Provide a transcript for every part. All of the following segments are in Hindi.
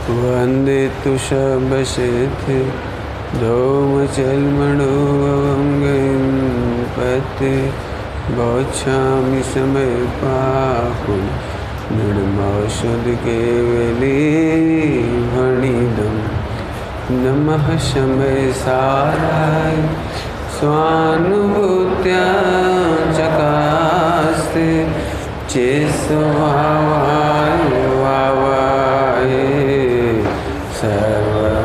वंदितु शबसिद्धि धौमचल्मणोऽवङ्गपते गच्छामि समयपाकुं निर्मौषधकेवलीभणिदं नमः समयसाराय स्वानुभूत्या चकास्ते चेष्वावाय सर्वभावान्तरचिदे।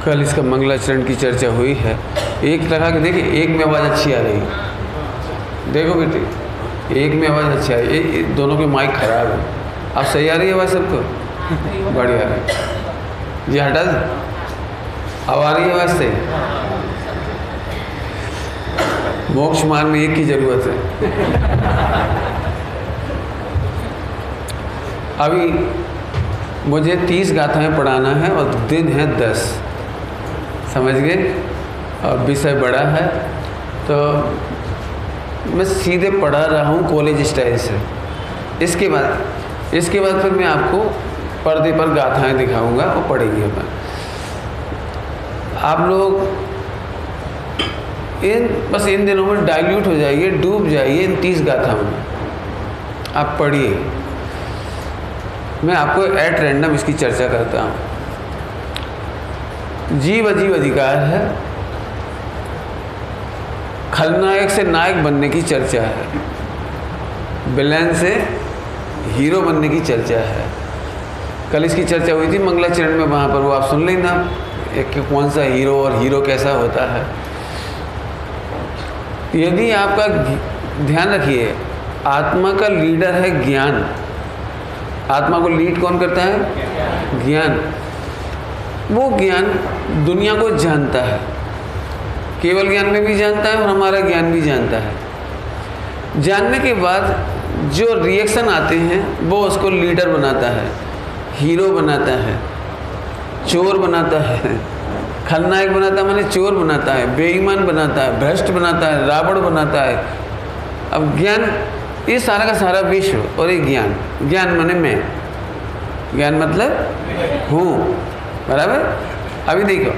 कल इसका मंगलाचरण की चर्चा हुई है। एक लगा के देखिए, एक में आवाज़ अच्छी आ रही है, देखो बेटे, एक में आवाज़ अच्छी आ रही है, दोनों के माइक खराब है। अब सही आ रही है आवाज़ सबको? बढ़िया है जी, हटा दे, अब आ रही है आवाज़ सही। मोक्ष मार्ग में एक की ज़रूरत है। अभी मुझे 30 गाथाएं पढ़ाना है और दिन है 10, समझ गए? और विषय बड़ा है, तो मैं सीधे पढ़ा रहा हूँ कॉलेज स्टाइल से। इसके बाद फिर मैं आपको पर्दे पर गाथाएं दिखाऊंगा और पढ़ेंगे अपन। आप लोग बस इन दिनों में डाइल्यूट हो जाइए, डूब जाइए इन 30 गाथाओं में। आप पढ़िए, मैं आपको एट रैंडम इसकी चर्चा करता हूँ। जीव अजीव अधिकार है, खलनायक से नायक बनने की चर्चा है, विलेन से हीरो बनने की चर्चा है। कल इसकी चर्चा हुई थी मंगलाचरण में, वहाँ पर वो आप सुन लेना, एक कौन सा हीरो और हीरो कैसा होता है। यदि आपका ध्यान रखिए, आत्मा का लीडर है ज्ञान। आत्मा को लीड कौन करता है? ज्ञान। वो ज्ञान दुनिया को जानता है, केवल ज्ञान में भी जानता है और हमारा ज्ञान भी जानता है। जानने के बाद जो रिएक्शन आते हैं वो उसको लीडर बनाता है, हीरो बनाता है, चोर बनाता है, खलनायक बनाता है, माने चोर बनाता है, बेईमान बनाता है, भ्रष्ट बनाता है, रावण बनाता है। अब ज्ञान, ये सारा का सारा विश्व और एक ज्ञान। ज्ञान माने मैं, ज्ञान मतलब हूँ, बराबर। अभी देखो,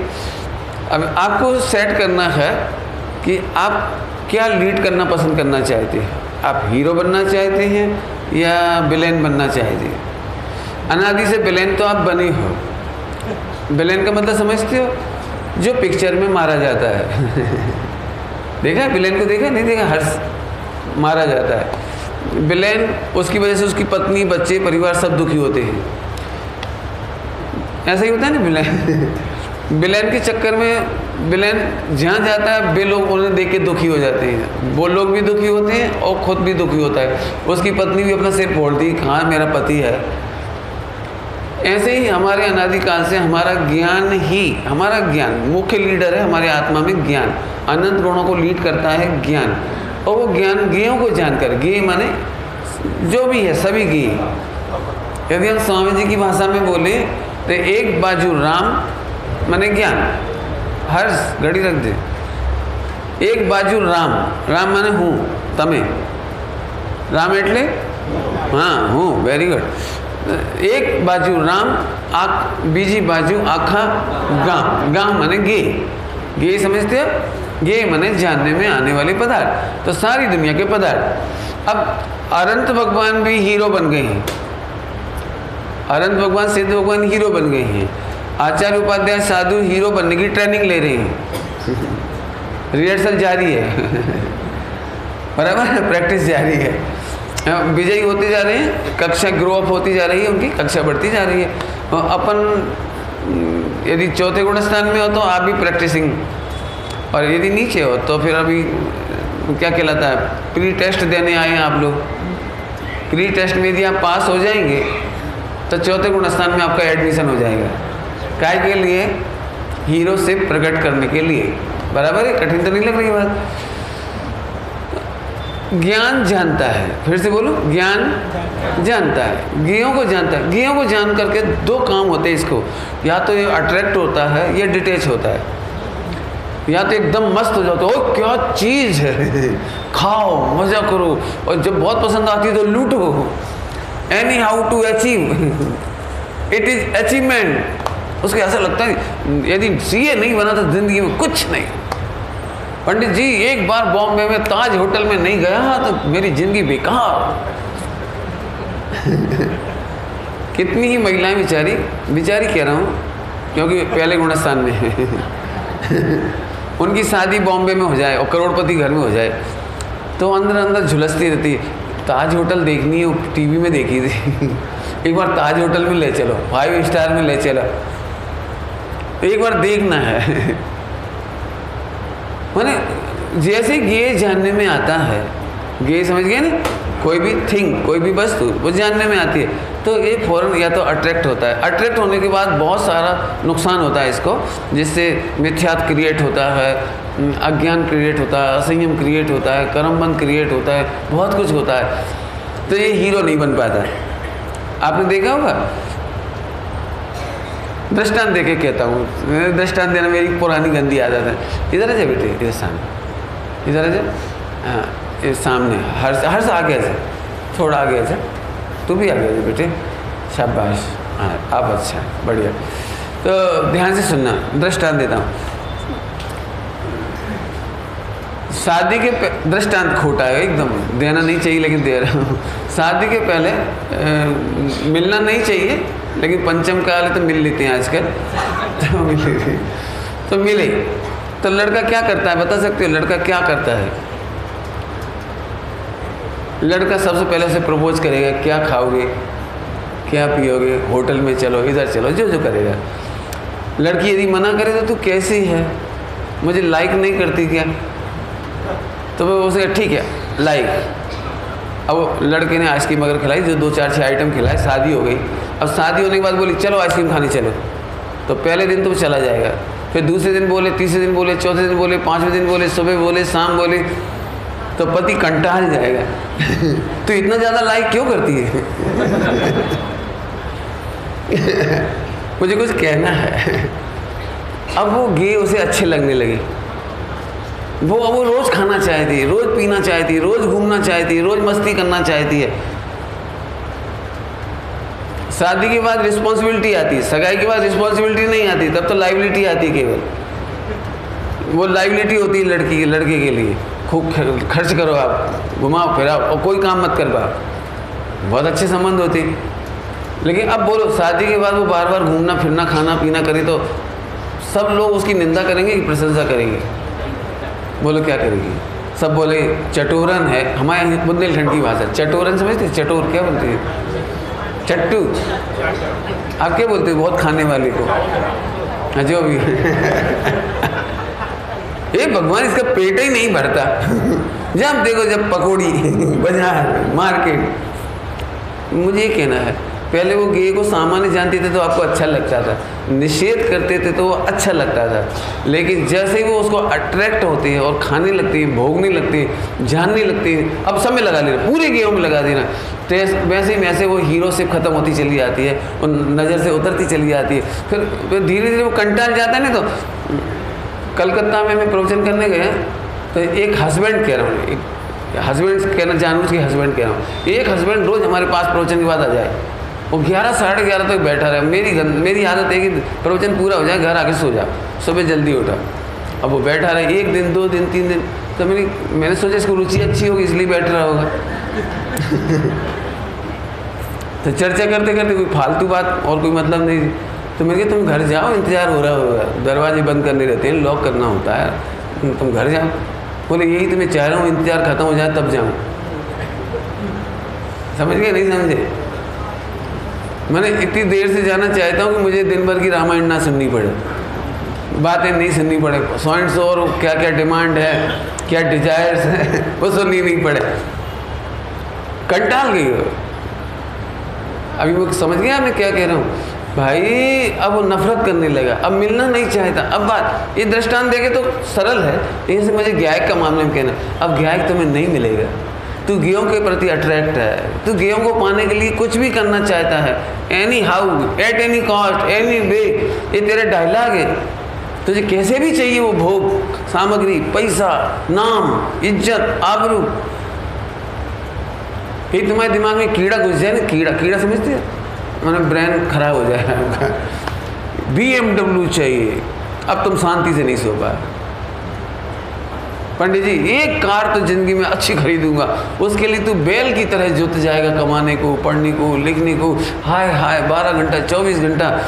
अब आपको सेट करना है कि आप क्या लीड करना पसंद करना चाहते हैं। आप हीरो बनना चाहते हैं या विलेन बनना चाहते हैं? अनादि से विलेन तो आप बने हो। विलेन का मतलब समझते हो? जो पिक्चर में मारा जाता है। देखा है विलेन को? देखा नहीं देखा? हर मारा जाता है विलेन, उसकी वजह से उसकी पत्नी, बच्चे, परिवार सब दुखी होते हैं। ऐसा ही होता है ना विलेन। विलेन के चक्कर में विलेन जहाँ जाता है वे लोग उन्हें देख के दुखी हो जाते हैं, वो लोग भी दुखी होते हैं और खुद भी दुखी होता है। उसकी पत्नी भी अपना सिर फोड़ती, कहाँ मेरा पति है। ऐसे ही हमारे अनादिकाल से हमारा ज्ञान ही, हमारा ज्ञान मुख्य लीडर है। हमारे आत्मा में ज्ञान अनंत गुणों को लीड करता है, ज्ञान। और वो ज्ञान ज्ञेयों को जानकर, ज्ञेय माने जो भी है सभी ज्ञेय। यदि हम स्वामी जी की भाषा में बोले तो एक बाजू राम माने ज्ञान, हर घड़ी रख दे। एक बाजू राम, राम माने हूँ, तमे राम एटले हाँ हूँ, वेरी गुड। एक बाजू राम, बीजी बाजू आखा गांव, गांव माने गे, गे समझते हो? गे माने जानने में आने वाले पदार्थ, तो सारी दुनिया के पदार्थ। अब अनंत भगवान भी हीरो बन गए हैं, अनंत भगवान, सिद्ध भगवान हीरो बन गए हैं। आचार्य उपाध्याय साधु हीरो बनने की ट्रेनिंग ले रहे हैं। रिहर्सल जारी है। बराबर, प्रैक्टिस जारी है। विजयी होते जा रहे हैं, कक्षा ग्रो अप होती जा रही है, उनकी कक्षा बढ़ती जा रही है। अपन यदि चौथे गुण स्थान में हो तो आप भी प्रैक्टिसिंग, और यदि नीचे हो तो फिर अभी क्या कहलाता है, प्री टेस्ट देने आए हैं आप लोग। प्री टेस्ट में यदि आप पास हो जाएंगे तो चौथे गुण स्थान में आपका एडमिशन हो जाएगा। काय के लिए? हीरो से प्रकट करने के लिए। बराबर है, कठिन तो नहीं लग रही बात। ज्ञान जानता है, फिर से बोलो, ज्ञान जानता है, ज्ञेयों को जानता है। ज्ञेयों को जान करके दो काम होते हैं इसको, या तो ये अट्रैक्ट होता है या डिटेच होता है। या तो एकदम मस्त हो जाता है, ओ क्या चीज़ है, खाओ मज़ा करो, और जब बहुत पसंद आती है तो लूटो। Anyhow to achieve, it is achievement. उसको ऐसा लगता है यदि सीए नहीं बना तो ज़िंदगी में कुछ नहीं। पंडित जी एक बार बॉम्बे में ताज होटल में नहीं गया तो मेरी ज़िंदगी बेकार। कितनी ही महिलाएं बेचारी कह रहा हूँ, क्योंकि पहले गुणस्थान में है उनकी शादी बॉम्बे में हो जाए और करोड़पति घर में हो जाए तो अंदर अंदर झुलसती रहती है, ताज होटल देखनी है, टीवी में देखी थी एक बार ताज होटल में ले चलो, 5 स्टार में ले चलो, एक बार देखना है। माने जैसे ये जानने में आता है, ये समझ गए ना, कोई भी थिंग, कोई भी वस्तु वो जानने में आती है तो ये फौरन या तो अट्रैक्ट होता है। अट्रैक्ट होने के बाद बहुत सारा नुकसान होता है इसको, जिससे मिथ्यात्व क्रिएट होता है, अज्ञान क्रिएट होता है, असंयम क्रिएट होता है, कर्मबंध क्रिएट होता है, बहुत कुछ होता है। तो ये हीरो नहीं बन पाता। आपने देखा होगा, दृष्टांत दे के कहता हूँ, दृष्टांत देना मेरी पुरानी गंदी आदत है। इधर आ जा बेटे, इधर सामने, इधर आ जा, हाँ ये सामने, हर्ष आगे जा, थोड़ा आगे जा, तू भी आगे जा बेटे, शाबाश, हाँ आप अच्छा है, बढ़िया। तो ध्यान से सुनना, दृष्टांत देता हूँ। शादी के दृष्टांत खोटा है एकदम, देना नहीं चाहिए लेकिन दे रहा हूँ। शादी के पहले मिलना नहीं चाहिए, लेकिन पंचम काल तो मिल लेते हैं आजकल तो मिले तो लड़का क्या करता है बता सकते हो? लड़का क्या करता है? लड़का सबसे पहले उसे प्रपोज करेगा, क्या खाओगे, क्या पियोगे, होटल में चलो, इधर चलो, जो जो करेगा। लड़की यदि मना करे तो तू कैसी है, मुझे लाइक नहीं करती क्या, तो वो उसे ठीक है लाइक। अब लड़के ने आइसक्रीम अगर खिलाई, जो 2-4-6 आइटम खिलाए, शादी हो गई। अब शादी होने के बाद बोली चलो आइसक्रीम खाने चलो, तो पहले दिन तो वो चला जाएगा, फिर दूसरे दिन बोले, तीसरे दिन बोले, चौथे दिन बोले, 5वें दिन बोले, सुबह बोले, शाम बोले, तो पति कंटाल जाएगा तो इतना ज़्यादा लाइक क्यों करती है मुझे कुछ कहना है। अब वो गे उसे अच्छे लगने लगे, वो रोज़ खाना चाहती है, रोज़ पीना चाहती है, रोज़ घूमना चाहती है, रोज़ मस्ती करना चाहती है। शादी के बाद रिस्पॉन्सिबिलिटी आती है, सगाई के बाद रिस्पॉन्सिबिलिटी नहीं आती, तब तो लाइबिलिटी आती है केवल। वो लाइबिलिटी होती है लड़की के, लड़के के लिए, खूब खर्च करो आप, घुमाओ फिराओ और कोई काम मत कर पाओ, बहुत अच्छे संबंध होते हैं। लेकिन अब बोलो शादी के बाद वो बार बार घूमना फिरना खाना पीना करे तो सब लोग उसकी निंदा करेंगे कि प्रशंसा करेंगे? बोलो क्या करेगी? सब बोले चटोरन है, हमारे यहाँ बुंदेलखंड की भाषा चटोरन समझते, चटोर क्या बोलते हैं? चट्टू, आप क्या बोलते हैं बहुत खाने वाले को? जो भी ये भगवान इसका पेट ही नहीं भरता जब देखो जब पकौड़ी बाजार मार्केट। मुझे ये कहना है, पहले वो गे को सामान्य जानते थे तो आपको अच्छा लगता था, निषेध करते थे तो वो अच्छा लगता था, लेकिन जैसे ही वो उसको अट्रैक्ट होते हैं और खाने लगते हैं, भोगने लगते हैं, जानने लगते हैं, अब सब में लगा लेना, पूरे गेहूँ में लगा देना, तो वैसे ही वैसे वो हीरो से ख़त्म होती चली जाती है और नज़र से उतरती चली जाती है। फिर धीरे धीरे वो कंटाल जाता है ना। तो कलकत्ता में मैं प्रवचन करने गया तो एक हस्बैंड कह रहा हूँ, एक हस्बैंड कहना जानबूझ के हस्बैंड कह रहा हूँ, एक हस्बैंड रोज़ हमारे पास प्रवचन के बाद आ जाए, वो 11-11:30 तक बैठा रहे। मेरी आदत है कि प्रवचन पूरा हो जाए घर आके सो जा, सुबह जल्दी उठा। अब वो बैठा रहे 1 दिन 2 दिन 3 दिन, तो मैंने सोचा इसको रुचि अच्छी होगी इसलिए बैठ रहा होगा तो चर्चा करते करते कोई फालतू बात और कोई मतलब नहीं थी, तो मैंने कहा तुम घर जाओ, इंतज़ार हो रहा होगा, दरवाजे बंद करने रहते हैं, लॉक करना होता है, तुम घर जाओ। बोले यही तो मैं चाह रहा हूँ, इंतज़ार ख़त्म हो जाए तब जाऊँ। समझ गए नहीं समझे? मैंने इतनी देर से जाना चाहता हूँ कि मुझे दिन भर की रामायण ना सुननी पड़े, बातें नहीं सुननी पड़े, सॉइंट्स और क्या क्या डिमांड है, क्या डिजायर्स है, वो सुननी नहीं पड़े। कंटाल गई हो। अभी वो समझ गया मैं क्या कह रहा हूँ भाई? अब वो नफरत करने लगा, अब मिलना नहीं चाहता। अब बात ये दृष्टांत देखे तो सरल है, लेकिन मुझे गायक का मामले में कहना, अब गायक तुम्हें नहीं मिलेगा, तू गेहूं के प्रति अट्रैक्ट है, तू गेहूं को पाने के लिए कुछ भी करना चाहता है, any how, at any cost, any way, ये तेरा डायलॉग है। तुझे कैसे भी चाहिए वो भोग सामग्री, पैसा, नाम, इज्जत, आबरू। ये तुम्हारे दिमाग में कीड़ा घुस जाए ना, कीड़ा, कीड़ा समझते हो, मैंने ब्रेन खराब हो जाए। BMW चाहिए, अब तुम शांति से नहीं सो पाए। पंडित जी एक कार तो जिंदगी में अच्छी खरीदूंगा, उसके लिए तू बैल की तरह जुट जाएगा कमाने को, पढ़ने को, लिखने को। हाय हाय 12 घंटा 24 घंटा।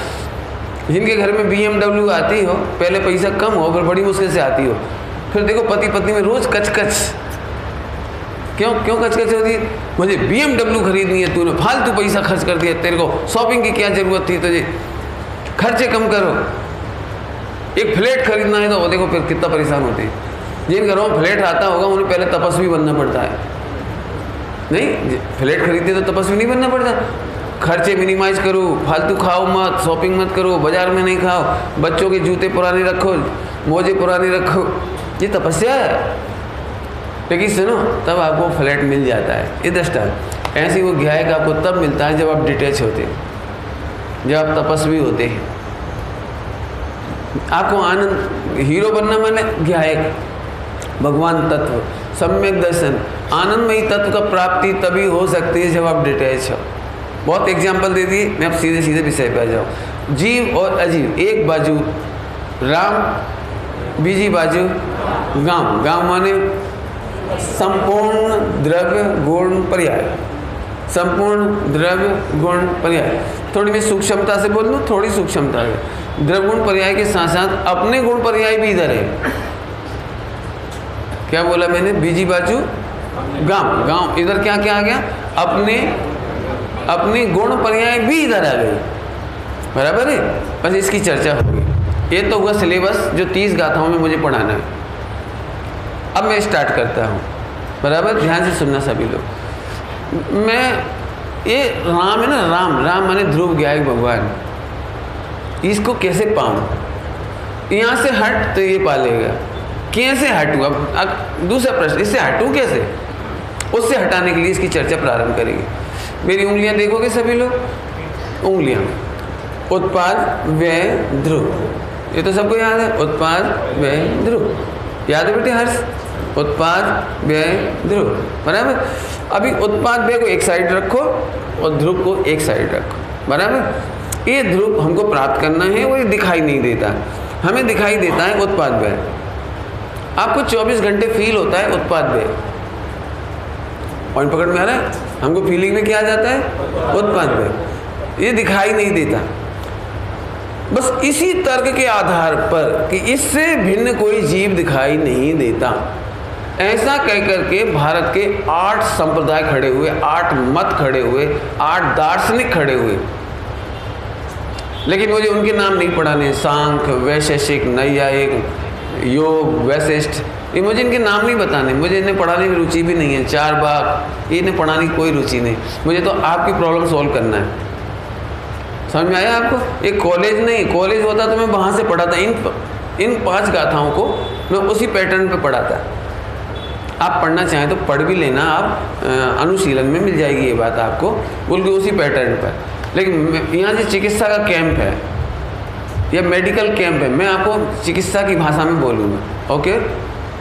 जिनके घर में BMW आती हो, पहले पैसा कम हो, फिर बड़ी मुश्किल से आती हो, फिर देखो पति पत्नी में रोज कचकच। क्यों क्यों कचकच होती है? मुझे BMW खरीदनी है, तूने फालतू पैसा खर्च कर दिया, तेरे को शॉपिंग की क्या जरूरत थी तुझे, खर्चे कम करो। एक फ्लैट खरीदना है तो वो देखो फिर कितना परेशान होते हैं। जिन घरों में फ्लैट आता होगा उन्हें पहले तपस्वी बनना पड़ता है। नहीं, फ्लैट खरीदते तो तपस्वी नहीं बनना पड़ता। खर्चे मिनिमाइज करो, फालतू खाओ मत, शॉपिंग मत करो, बाजार में नहीं खाओ, बच्चों के जूते पुराने रखो, मोजे पुराने रखो, ये तपस्या है। लेकिन सुनो, तब आपको फ्लैट मिल जाता है। ये दस्ता ऐसी वो ज्ञायक आपको तब मिलता है जब आप डिटैच होते हैं, जब आप तपस्वी होते हैं। आपको आनंद, हीरो बनना माने ज्ञायक, भगवान तत्व, सम्यक दर्शन, आनंदमयी तत्व का प्राप्ति तभी हो सकती है जब आप डिटैच हो। बहुत एग्जाम्पल दे दिए, मैं अब सीधे सीधे विषय पर जाऊँ। जीव और अजीव, एक बाजू राम, बीजी बाजू गांव। गांव माने संपूर्ण द्रव्य गुण पर्याय, संपूर्ण द्रव्य गुण पर्याय। थोड़ी मैं सूक्ष्मता से बोल दूँ, थोड़ी सूक्ष्मता है। द्रव्य गुण पर्याय के साथ साथ अपने गुण पर्याय भी इधर है। क्या बोला मैंने? बीजी बाजू गांव, गांव इधर क्या क्या आ गया? अपने गुण पर्याय भी इधर आ गई, बराबर है। बस इसकी चर्चा होगी। ये तो हुआ सिलेबस जो 30 गाथाओं में मुझे पढ़ाना है। अब मैं स्टार्ट करता हूँ, बराबर ध्यान से सुनना सभी लोग। मैं ये राम है ना, राम, राम माने ध्रुव ज्ञायक भगवान, इसको कैसे पाऊँ? यहाँ से हट तो ये पालेगा, कैसे हटूँ? अब दूसरा प्रश्न, इससे हटूँ कैसे? उससे हटाने के लिए इसकी चर्चा प्रारंभ करेंगे। मेरी उंगलियां देखोगे सभी लोग, उंगलियां, उत्पाद व्यय ध्रुव, ये तो सबको याद है। उत्पाद व्यय ध्रुव याद है बेटे? हर्ष, उत्पाद व्यय ध्रुव, बराबर। अभी उत्पाद व्यय को एक साइड रखो और ध्रुव को एक साइड रखो, बराबर। ये ध्रुव हमको प्राप्त करना है, वो दिखाई नहीं देता, हमें दिखाई देता है उत्पाद व्यय। आपको 24 घंटे फील होता है उत्पाद व्यय। पॉइंट पकड़ में आ रहा है? हमको फीलिंग में क्या आ जाता है? उत्पाद व्यय। ये दिखाई नहीं देता। बस इसी तर्क के आधार पर कि इससे भिन्न कोई जीव दिखाई नहीं देता, ऐसा कहकर के भारत के 8 संप्रदाय खड़े हुए, 8 मत खड़े हुए, 8 दार्शनिक खड़े हुए। लेकिन मुझे उनके नाम नहीं पढ़ाने, सांख्य, वैशेषिक, नैयायिक, योग, वैशिष्ट, ये मुझे इनके नाम नहीं बताने। मुझे इन्हें पढ़ाने में रुचि भी नहीं है। चारवाक, इन्हें पढ़ाने की कोई रुचि नहीं। मुझे तो आपकी प्रॉब्लम सॉल्व करना है। समझ में आया आपको? एक कॉलेज नहीं, कॉलेज होता तो मैं वहाँ से पढ़ाता। इन 5 गाथाओं को मैं उसी पैटर्न पे पढ़ाता। आप पढ़ना चाहें तो पढ़ भी लेना, आप अनुशीलन में मिल जाएगी ये बात आपको, बिल्कुल उसी पैटर्न पर। लेकिन यहाँ से चिकित्सा का कैंप है या मेडिकल कैंप है, मैं आपको चिकित्सा की भाषा में बोलूँगा। ओके,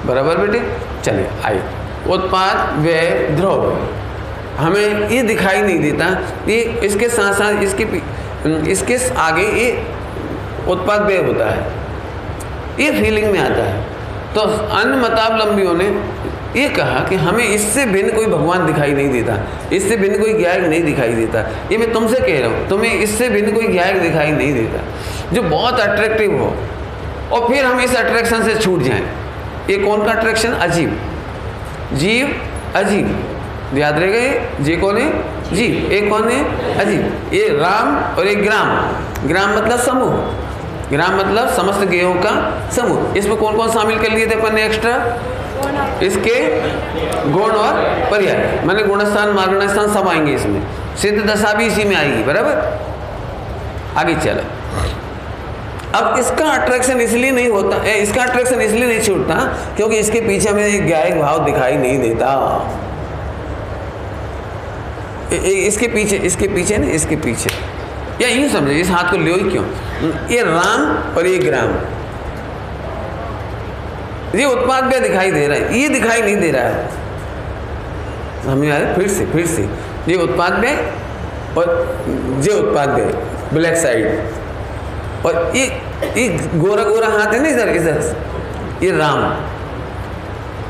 बराबर बेटे? चलिए आइए। उत्पाद व्यय ध्रुव, हमें ये दिखाई नहीं देता, ये इसके साथ साथ इसके आगे ये उत्पाद व्यय होता है, ये फीलिंग में आता है। तो अन्य मतावलंबियों ने ये कहा कि हमें इससे भिन्न कोई भगवान दिखाई नहीं देता, इससे भिन्न कोई ज्ञायक नहीं दिखाई देता। ये मैं तुमसे कह रहा हूँ, तुम्हें इससे भिन्न कोई ज्ञायक दिखाई नहीं देता जो बहुत अट्रैक्टिव हो, और फिर हम इस अट्रैक्शन से छूट जाएं। ये कौन का अट्रैक्शन? अजीब, जीव अजीब, याद रहेगा ये। जे कौन है? जीव। एक कौन है? अजीब। ये राम और एक ग्राम। ग्राम मतलब समूह, ग्राम मतलब समस्त गेयों का समूह। इसमें कौन कौन शामिल कर लिए थे अपन ने एक्स्ट्रा? इसके गुण और पर्याय, माने गुणस्थान मार्गस्थान सब आएंगे इसमें। सिद्ध दशा भी इसी में आएगी, बराबर। आगे चलो। अब इसका अट्रैक्शन इसलिए नहीं होता, इसका अट्रैक्शन इसलिए नहीं छूटता क्योंकि इसके पीछे हमें एक ज्ञायक भाव दिखाई नहीं देता। इसके पीछे ना, इसके पीछे, या यूँ समझे, इस हाथ को ले ही क्यों, ये राम और ये ग्राम, ये उत्पाद व्यय दिखाई दे रहा है, ये दिखाई नहीं दे रहा है। समझ आ रहा है? फिर से ये उत्पाद व्यय और ये उत्पाद व्यय, ब्लैक साइड, और ये गोरा गोरा हाथ है ना इधर, ये राम।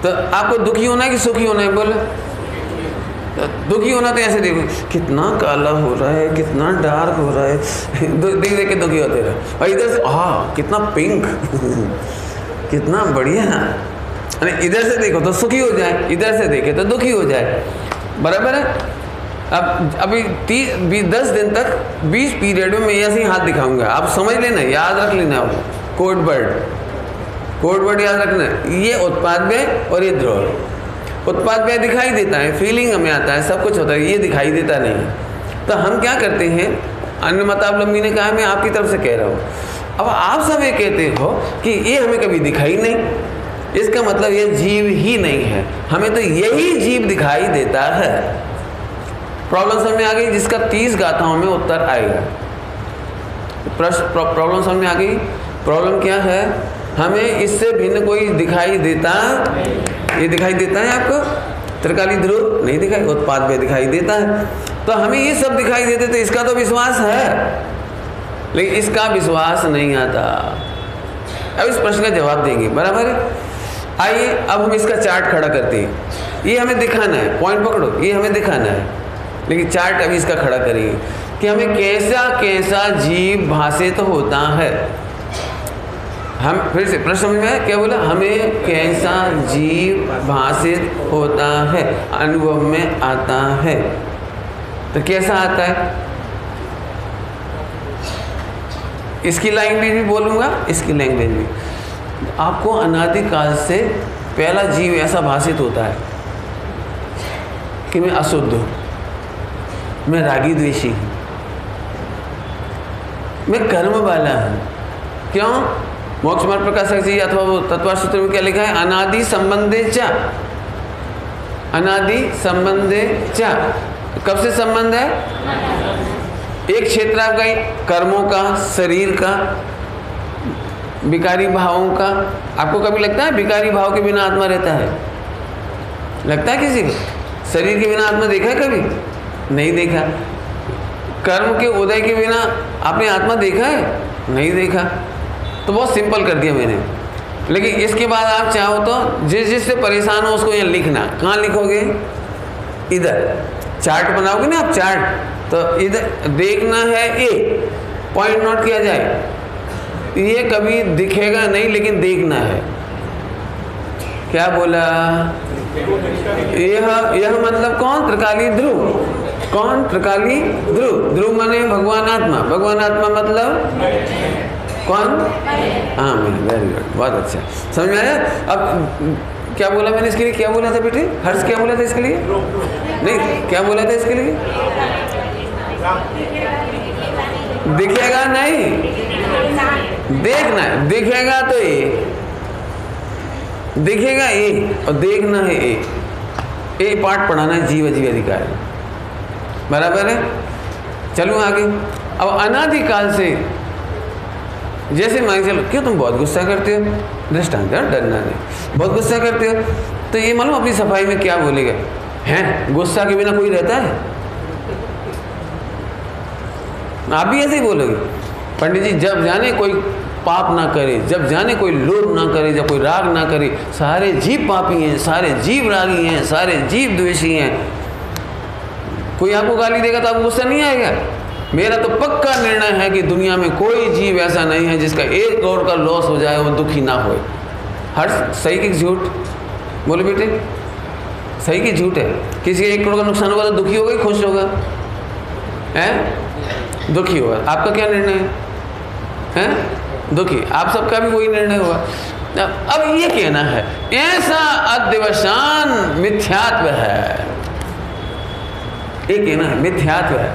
तो आपको दुखी होना है कि सुखी होना है? बोलो। तो दुखी होना तो ऐसे देखो, कितना काला हो रहा है, कितना डार्क हो रहा है, देख देख के दुखी होते रहे। और इधर से कितना पिंक कितना बढ़िया। अरे इधर से देखो तो सुखी हो जाए, इधर से देखे तो दुखी हो जाए, बराबर है। अब अभी 10 दिन तक 20 पीरियड में मैं ऐसे ही हाथ दिखाऊंगा, आप समझ लेना, याद रख लेना, कोड वर्ड याद रखना। ये उत्पाद व्यय और ये ध्रुव। उत्पाद व्यय दिखाई देता है, फीलिंग हमें आता है, सब कुछ होता है, ये दिखाई देता नहीं। तो हम क्या करते हैं, अन्य मतावलंबी ने कहा, मैं आपकी तरफ से कह रहा हूँ, अब आप सब ये कहते हो कि ये हमें कभी दिखाई नहीं, इसका मतलब ये जीव ही नहीं है, हमें तो यही जीव दिखाई देता है। प्रॉब्लम समझ में आ गई, जिसका 30 गाथाओं में उत्तर आएगा। प्रॉब्लम समझ में आ गई। प्रॉब्लम क्या है, हमें इससे भिन्न कोई दिखाई देता, ये दिखाई देता है आपको, त्रिकाली ध्रुव नहीं दिखाई, उत्पाद व्यय दिखाई देता है। तो हमें ये सब दिखाई देते, तो इसका तो विश्वास है, लेकिन इसका विश्वास नहीं आता। अब इस प्रश्न का जवाब देंगे, बराबर है। आइए अब हम इसका चार्ट खड़ा करते हैं। ये हमें दिखाना है, पॉइंट पकड़ो, ये हमें दिखाना है, लेकिन चार्ट अभी इसका खड़ा करेंगे कि हमें कैसा कैसा जीव भाषित होता है। हम फिर से प्रश्न में क्या बोला, हमें कैसा जीव भाषित होता है, अनुभव में आता है। तो कैसा आता है, इसकी लैंग्वेज भी बोलूँगा, इसकी लैंग्वेज भी। आपको अनादिकाल से पहला जीव ऐसा भाषित होता है कि मैं अशुद्ध हूँ, मैं रागी द्वेषी हूँ, मैं कर्म वाला हूँ। क्यों? मोक्ष मार्ग प्रकाशक जी अथवा वो तत्वार्थ सूत्र में क्या लिखा है, अनादि संबंधे च, अनादि संबंधे च। कब से संबंध है? एक क्षेत्र आपका कर्मों का, शरीर का, विकारी भावों का। आपको कभी लगता है विकारी भाव के बिना आत्मा रहता है? लगता है किसी को? शरीर के बिना आत्मा देखा है कभी? नहीं देखा। कर्म के उदय के बिना आपने आत्मा देखा है? नहीं देखा। तो बहुत सिंपल कर दिया मैंने। लेकिन इसके बाद आप चाहो तो जिससे परेशान हो उसको यहाँ लिखना। कहाँ लिखोगे? इधर चार्ट बनाओगे ना आप, चार्ट, तो इधर देखना है, ए पॉइंट नोट किया जाए। ये कभी दिखेगा नहीं, लेकिन देखना है। क्या बोला? यह मतलब कौन? त्रिकाली ध्रुव। कौन? त्रिकाली ध्रुव। ध्रुव माने भगवान आत्मा। भगवान आत्मा मतलब कौन? हाँ, वेरी गुड, बहुत अच्छा, समझ में आया। अब क्या बोला मैंने इसके लिए? क्या बोला था बेटे? हर्ष क्या बोला था इसके लिए? नहीं, क्या बोला था इसके लिए? दिखेगा नहीं, देखना है। दिखेगा तो ए, दिखेगा ए, और देखना है ए पाठ पढ़ाना है, जीव जीव अधिकार, बराबर है। चलूँ आगे। अब अनादिकाल से, जैसे मान चलो, क्यों तुम बहुत गुस्सा करते हो? दृष्टांत, डरना नहीं, बहुत गुस्सा करते हो, तो ये मालूम अपनी सफाई में क्या बोलेगा? हैं, गुस्सा के बिना कोई रहता है? आप भी ऐसे ही बोलोगे। पंडित जी, जब जाने कोई पाप ना करे, जब जाने कोई लोभ ना करे, जब कोई राग ना करे, सारे जीव पापी हैं, सारे जीव रागी हैं, सारे जीव द्वेषी हैं। कोई आपको गाली देगा तो आपको गुस्सा नहीं आएगा? मेरा तो पक्का निर्णय है कि दुनिया में कोई जीव ऐसा नहीं है जिसका 1 करोड़ का लॉस हो जाए वो दुखी ना हो। हर सही कि झूठ? बोले बेटे, सही कि झूठ है? किसी का 1 करोड़ का नुकसान होगा तो दुखी होगा कि खुश होगा? हैं? दुखी होगा। आपका क्या निर्णय है? दुखी। आप सबका भी वही निर्णय होगा। अब ये कहना है ऐसा अध्यवसान मिथ्यात्व है, ये कहना है मिथ्यात्व है।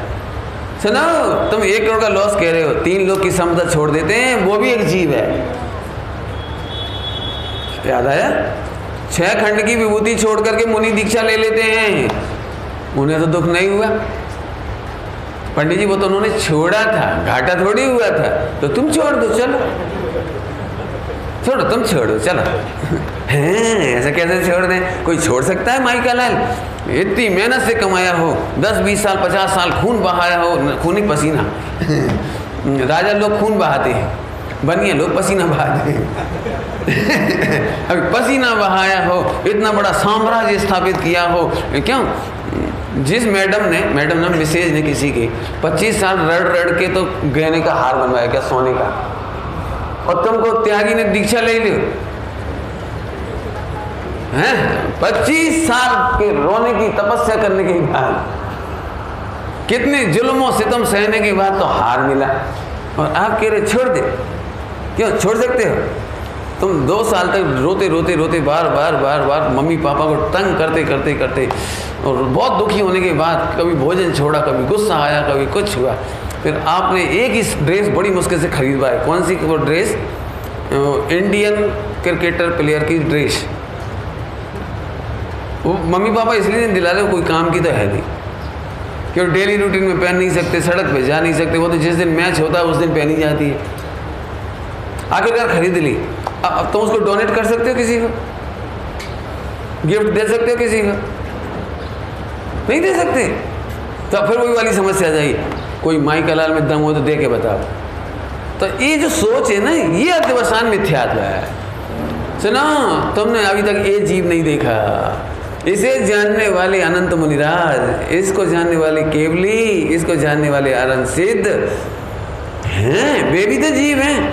सुनो, तुम 1 करोड़ का लॉस कह रहे हो, 3 लोग की समता छोड़ देते हैं, वो भी एक जीव है। याद आया? 6 खंड की विभूति छोड़ करके मुनि दीक्षा ले लेते हैं, उन्हें तो दुख नहीं हुआ। पंडित जी वो तो उन्होंने छोड़ा था, घाटा थोड़ी हुआ था, तो तुम छोड़ दो, चलो छोड़ो, तुम छोड़ो, चलो। हैं, ऐसा कैसे छोड़ दें? कोई छोड़ सकता है माई का लाल? इतनी मेहनत से कमाया हो, 10-20 साल 50 साल खून बहाया हो, खूनी पसीना राजा लोग खून बहाते हैं, बनिए लोग पसीना बहाते हैं। अभी पसीना बहाया हो, इतना बड़ा साम्राज्य स्थापित किया हो, क्यों? जिस मैडम ने मिसेज ने किसी के 25 साल रड़ के तो गहने का हार बनवाया, क्या सोने का, और तुमको त्यागी ने दीक्षा ले ली हैं? 25 साल के रोने की तपस्या करने के बाद, कितने जुल्मों सितम सहने के बाद तो हार मिला, और आप कह रहे छोड़ दे। क्यों छोड़ सकते हो? तुम 2 साल तक रोते बार मम्मी पापा को तंग करते और बहुत दुखी होने के बाद कभी भोजन छोड़ा, कभी गुस्सा आया, कभी कुछ हुआ, फिर आपने एक ही ड्रेस बड़ी मुश्किल से खरीदवाई। कौन सी वो ड्रेस? इंडियन क्रिकेटर प्लेयर की ड्रेस। वो मम्मी पापा इसलिए नहीं दिला रहे, कोई काम की तो है नहीं, क्यों डेली रूटीन में पहन नहीं सकते, सड़क पे जा नहीं सकते, वो तो जिस दिन मैच होता है उस दिन पहनी जाती है। आखिरकार खरीद ली, अब तो उसको डोनेट कर सकते हो, किसी को गिफ्ट दे सकते हो, किसी को नहीं दे सकते। तो फिर वही वाली समस्या आ जाएगी, कोई माई का लाल में दम हो तो दे के बताओ। तो ये जो सोच है ना, ये अध्यवसान मिथ्यात्व है। सुनो, तुमने अभी तक ये जीव नहीं देखा, इसे जानने वाले अनंत मुनिराज, इसको जानने वाले केवली, इसको जानने वाले अरन सिद्ध हैं, वे भी तो जीव हैं,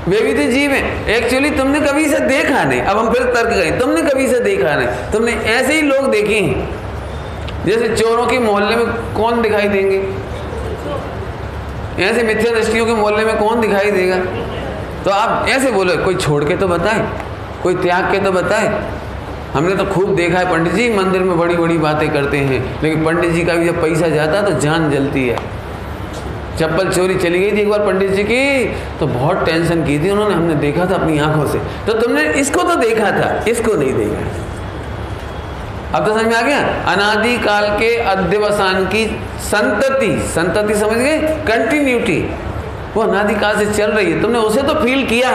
वे भी तो जीव हैं। एक्चुअली तुमने कभी इसे देखा नहीं। अब हम फिर तर्क करें, तुमने कभी इसे देखा नहीं, तुमने ऐसे ही लोग देखे हैं। जैसे चोरों के मोहल्ले में कौन दिखाई देंगे? ऐसे मिथ्या दृष्टियों के मोहल्ले में कौन दिखाई देगा? तो आप ऐसे बोलो, कोई छोड़ के तो बताए, कोई त्याग के तो बताए। हमने तो खूब देखा है, पंडित जी मंदिर में बड़ी बड़ी बातें करते हैं, लेकिन पंडित जी का भी जब पैसा जाता है तो जान जलती है। चप्पल चोरी चली गई थी एक बार पंडित जी की, तो बहुत टेंशन की थी उन्होंने, हमने देखा था अपनी आंखों से। तो तुमने इसको तो देखा था, इसको नहीं देखा। अब तो समझ में आ गया? अनादि काल के अध्यवसान की संतति समझ गए? कंटिन्यूटी, वो अनादि काल से चल रही है। तुमने उसे तो फील किया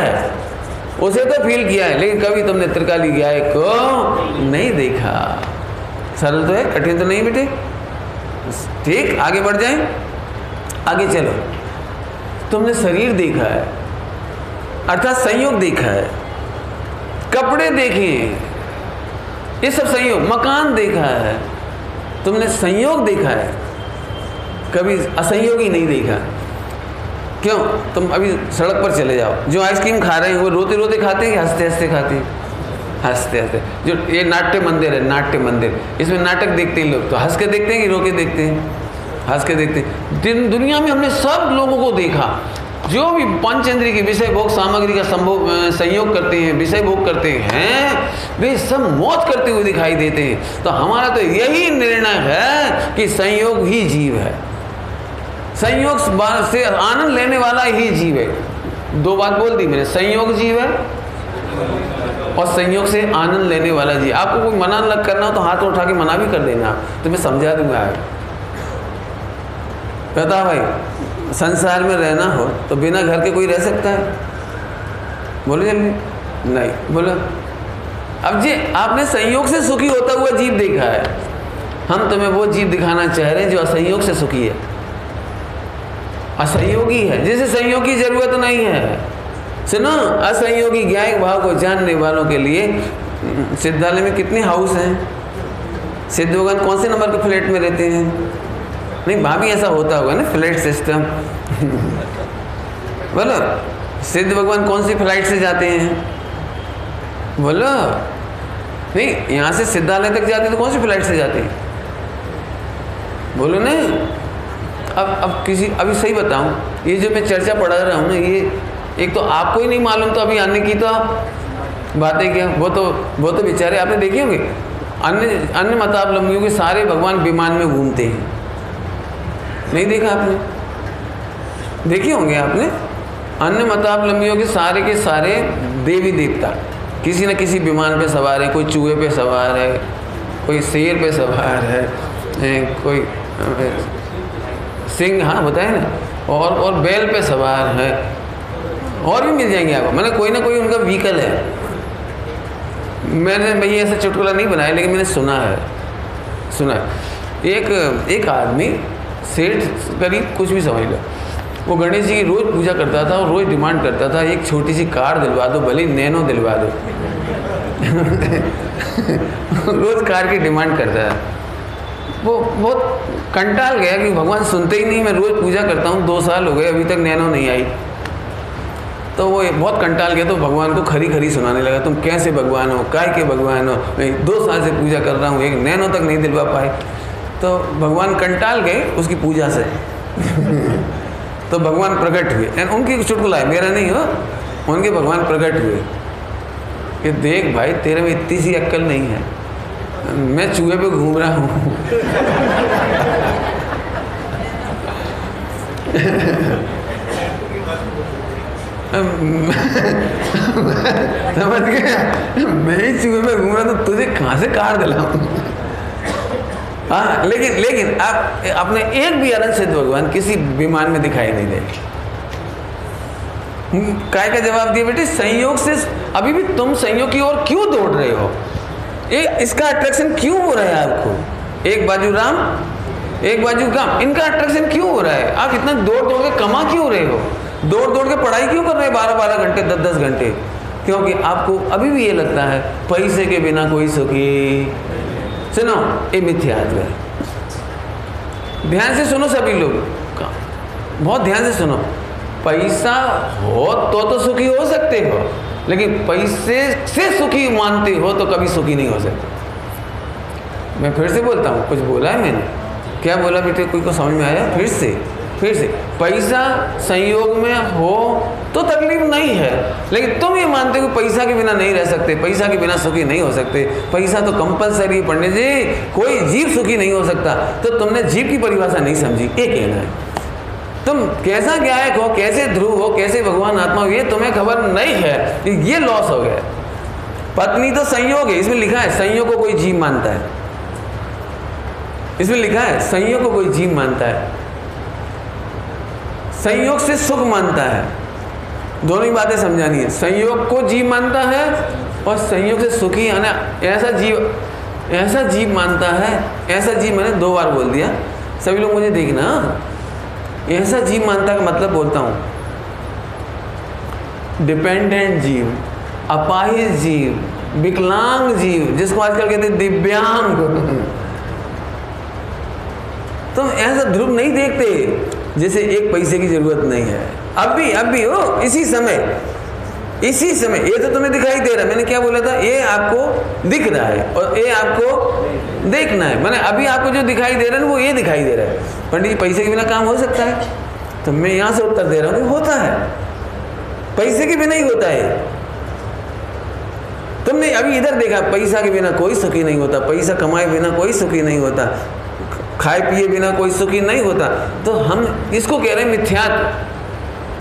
है, लेकिन कभी तुमने त्रिकाली गाय को नहीं देखा। सरल तो है, कठिन तो नहीं बेटे। ठीक, आगे बढ़ जाएं, आगे चलो। तुमने शरीर देखा है, अर्थात संयोग देखा है, कपड़े देखे हैं, ये सब संयोग, मकान देखा है, तुमने संयोग देखा है, कभी असंयोग ही नहीं देखा। क्यों? तुम अभी सड़क पर चले जाओ, जो आइसक्रीम खा रहे हैं वो रोते रोते खाते हैं कि हंसते हंसते खाते हैं? हंसते हंसते। जो ये नाट्य मंदिर है, नाट्य मंदिर, इसमें नाटक देखते हैं लोग, तो हंस के देखते हैं कि रो के देखते हैं? हंस के देखते हैं। दुनिया में हमने सब लोगों को देखा, जो भी पंचेंद्रिय की विषय भोग सामग्री का संयोग करते हैं, विषय भोग करते हैं, वे सब मौज करते हुए दिखाई देते हैं। तो हमारा तो यही निर्णय है कि संयोग ही जीव है, संयोग से आनंद लेने वाला ही जीव है। 2 बात बोल दी मैंने, संयोग जीव है और संयोग से आनंद लेने वाला जीव। आपको कोई मना लग करना हो तो हाथ उठा के मना भी कर देना, तो मैं समझा दूंगा। पता भाई, संसार में रहना हो तो बिना घर के कोई रह सकता है? बोलो जल्दी, नहीं बोलो। अब जी आपने संयोग से सुखी होता हुआ जीव देखा है, हम तुम्हें वो जीव दिखाना चाह रहे हैं जो असंयोग से सुखी है, असंयोगी है, जिसे संयोग की जरूरत नहीं है। सुनो, असंयोगी ज्ञायक भाव को जानने वालों के लिए सिद्धालय में कितने हाउस हैं? सिद्ध भगवान कौन से नंबर के फ्लैट में रहते हैं? नहीं, वहाँ भी ऐसा होता होगा ना, फ्लैट सिस्टम। बोलो, सिद्ध भगवान कौन सी फ्लाइट से जाते हैं? बोलो, नहीं यहाँ से सिद्धालय तक जाते तो कौन सी फ्लाइट से जाते हैं? बोलो ना। अब किसी, अभी सही बताऊं, ये जो मैं चर्चा पढ़ा रहा हूँ ना, ये एक तो आपको ही नहीं मालूम, तो अभी आने की तो आप बातें क्या, वो तो बेचारे आपने देखे होंगे, अन्य मतावलंबियों के सारे भगवान विमान में घूमते हैं। नहीं देखा आपने? देखे होंगे आपने। अन्य मतावलंबियों के सारे देवी देवता किसी न किसी विमान पे सवार है, कोई चूहे पे सवार है, कोई शेर पे सवार है, कोई सिंह, हाँ बताए ना, और बैल पे सवार है, और भी मिल जाएंगे आपको, मैंने कोई ना कोई उनका व्हीकल है। मैंने भाई ऐसा चुटकुला नहीं बनाया, लेकिन मैंने सुना है। एक आदमी सेठ, करीब कुछ भी समझ लो, वो गणेश जी की रोज़ पूजा करता था और रोज़ डिमांड करता था एक छोटी सी कार दिलवा दो, भले ही नैनो दिलवा दो। रोज़ कार की डिमांड करता है। वो बहुत कंटाल गया कि भगवान सुनते ही नहीं, मैं रोज़ पूजा करता हूँ, 2 साल हो गए अभी तक नैनो नहीं आई। तो वो बहुत कंटाल गया, तो भगवान को खरी सुनाने लगा, तुम कैसे भगवान हो, काय के भगवान हो, मैं 2 साल से पूजा कर रहा हूँ, एक नैनो तक नहीं दिलवा पाए। तो भगवान कंटाल गए उसकी पूजा से। तो भगवान प्रकट हुए, एंड उनकी चुटकुला है, मेरा नहीं हो, उनके भगवान प्रकट हुए कि देख भाई, तेरे में इतनी सी अक्ल नहीं है, मैं चूहे पे घूम रहा हूँ। समझ गया, मैं ही चूहे पे घूम रहा, तो तुझे कहाँ से कार दिलाऊं? हाँ, लेकिन आप अपने एक भी अनंत सिद्ध भगवान किसी विमान में दिखाई नहीं दे। काय का जवाब दिया, बेटे संयोग से अभी भी तुम संयोग की ओर क्यों दौड़ रहे हो? इसका अट्रैक्शन क्यों हो रहा है आपको? एक बाजू राम, एक बाजू काम, इनका अट्रैक्शन क्यों हो रहा है? आप इतना दौड़ के कमा क्यों रहे हो? दौड़ के पढ़ाई क्यों कर रहे हैं 12-12 घंटे, 10-10 घंटे? क्योंकि आपको अभी भी ये लगता है पैसे के बिना कोई सुखी। सुनो, ये मिथ्यात्व है। ध्यान से सुनो सभी लोग, बहुत ध्यान से सुनो। पैसा हो तो सुखी हो सकते हो, लेकिन पैसे से सुखी मानते हो तो कभी सुखी नहीं हो सकते। मैं फिर से बोलता हूँ, कुछ बोला है मैंने? क्या बोला बेटे? कोई को समझ में आया? फिर से पैसा संयोग में हो तो तकलीफ नहीं है, लेकिन तुम ये मानते हो कि पैसा के बिना नहीं रह सकते, पैसा के बिना सुखी नहीं हो सकते, पैसा तो कंपलसरी, पंडित जी कोई जीव सुखी नहीं हो सकता। तो तुमने जीव की परिभाषा नहीं समझी, ये कहना है। तुम कैसा गायक हो, कैसे ध्रुव हो, कैसे भगवान आत्मा हो, ये तुम्हें खबर नहीं है, ये लॉस हो गया। पत्नी तो संयोग है, इसमें लिखा है संयोग को कोई जीव मानता है, इसमें लिखा है संयोग को कोई जीव मानता है, संयोग से सुख मानता है। दोनों ही बातें समझानी है, संयोग को जीव मानता है और संयोग से सुखी, है ना, ऐसा जीव मानता है। ऐसा जीव मैंने 2 बार बोल दिया, सभी लोग मुझे देखना। ऐसा जीव मानता का मतलब बोलता हूँ, डिपेंडेंट जीव, अपाहिज जीव, विकलांग जीव, जिसको आजकल कहते हैं दिव्यांग। तुम ऐसा ध्रुव नहीं देखते जैसे एक पैसे की जरूरत नहीं है। अब भी हो, इसी समय ये तो तुम्हें दिखाई दे रहा है। मैंने क्या बोला था? ये आपको दिख रहा है और ये आपको देखना है। मैंने अभी आपको जो दिखाई दे रहा है वो ये दिखाई दे रहा है। पंडित जी, पैसे के बिना काम हो सकता है? तो मैं यहाँ से उत्तर दे रहा हूँ कि होता है, पैसे के बिना ही होता है। तुमने अभी इधर देखा, पैसा के बिना कोई सुखी नहीं होता, पैसा कमाए बिना कोई सुखी नहीं होता, खाए पिए बिना कोई सुखी नहीं होता। तो हम इसको कह रहे हैं मिथ्यात्व,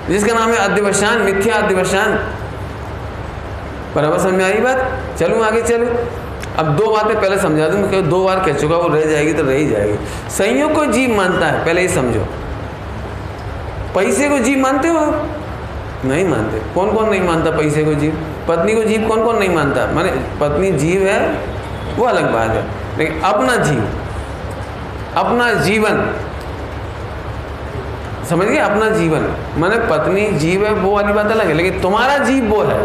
जिसका नाम है अध्यवसान, मिथ्या अध्यवसान। बराबर समझ में आई बात? चलूँ आगे चलूँ। अब 2 बातें पहले समझा दूँ, क्योंकि 2 बार कह चुका, वो रह जाएगी तो रह ही जाएगी। संयोग को जीव मानता है, पहले ये समझो। पैसे को जीव मानते हो आप? नहीं मानते। कौन कौन नहीं मानता पैसे को जीव? पत्नी को जीव कौन कौन नहीं मानता? माने पत्नी जीव है वो अलग बात है, लेकिन अपना जीव, अपना जीवन, समझ गए? अपना जीवन माने पत्नी जीव है वो वाली बात अलग है, लेकिन तुम्हारा जीव वो है,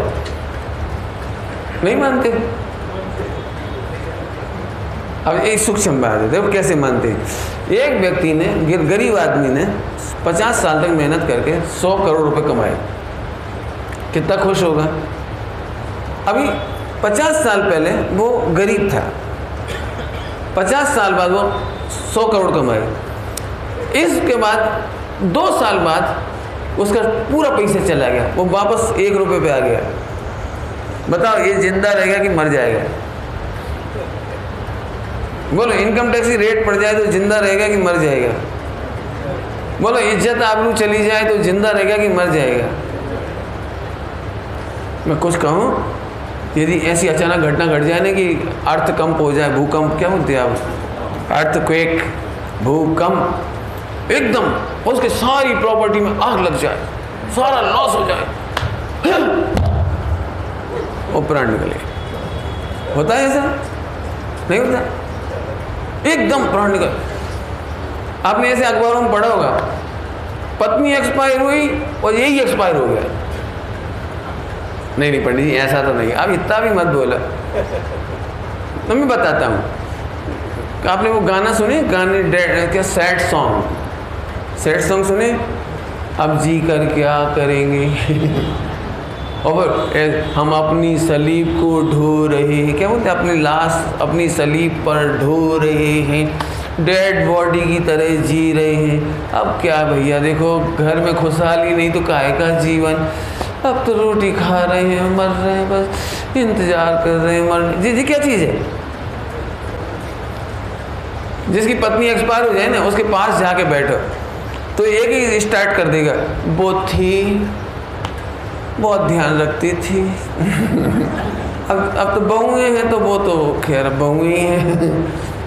नहीं मानते। अब एक सूक्ष्म बात है, देखो कैसे मानते हैं। एक व्यक्ति ने, गरीब आदमी ने 50 साल तक मेहनत करके 100 करोड़ रुपए कमाए, कितना खुश होगा? अभी 50 साल पहले वो गरीब था, 50 साल बाद वो 100 करोड़ कमाए। इसके बाद 2 साल बाद उसका पूरा पैसा चला गया, वो वापस 1 रुपये पे आ गया। बताओ ये जिंदा रहेगा कि मर जाएगा? बोलो, इनकम टैक्स की रेट पड़ जाए तो जिंदा रहेगा कि मर जाएगा? बोलो, इज्जत आबरू चली जाए तो जिंदा रहेगा कि मर जाएगा? मैं कुछ कहूँ, यदि ऐसी अचानक घटना घट जाए ना कि अर्थकंप हो जाए, भूकंप, क्या बोलते हैं आप, अर्थक्वेक, भूकंप, एकदम, उसके सारी प्रॉपर्टी में आग लग जाए, सारा लॉस हो जाए, वो प्राण निकले। होता है ऐसा? नहीं होता? एकदम प्राण निकल। आपने ऐसे अखबारों में पढ़ा होगा, पत्नी एक्सपायर हुई और यही एक्सपायर हो गया। नहीं पंडित जी ऐसा तो नहीं, आप इतना भी मत बोला। तो मैं बताता हूँ, आपने वो गाना सुने, गाने क्या सैड सॉन्ग सुने, अब जी कर क्या करेंगे और हम अपनी सलीब को ढो रहे हैं, क्या बोलते हैं, अपनी लाश अपनी सलीब पर ढो रहे हैं, डेड बॉडी की तरह जी रहे हैं। अब क्या भैया, देखो घर में खुशहाली नहीं तो काहे का जीवन, अब तो रोटी खा रहे हैं, मर रहे हैं, बस इंतजार कर रहे हैं मरने। जी क्या चीज़ है? जिसकी पत्नी एक्सपायर हो जाए ना, उसके पास जाके बैठो तो एक ही स्टार्ट कर देगा, वो थी, बहुत ध्यान रखती थी अब तो बहुएं हैं तो वो तो खैर बहुएं हैं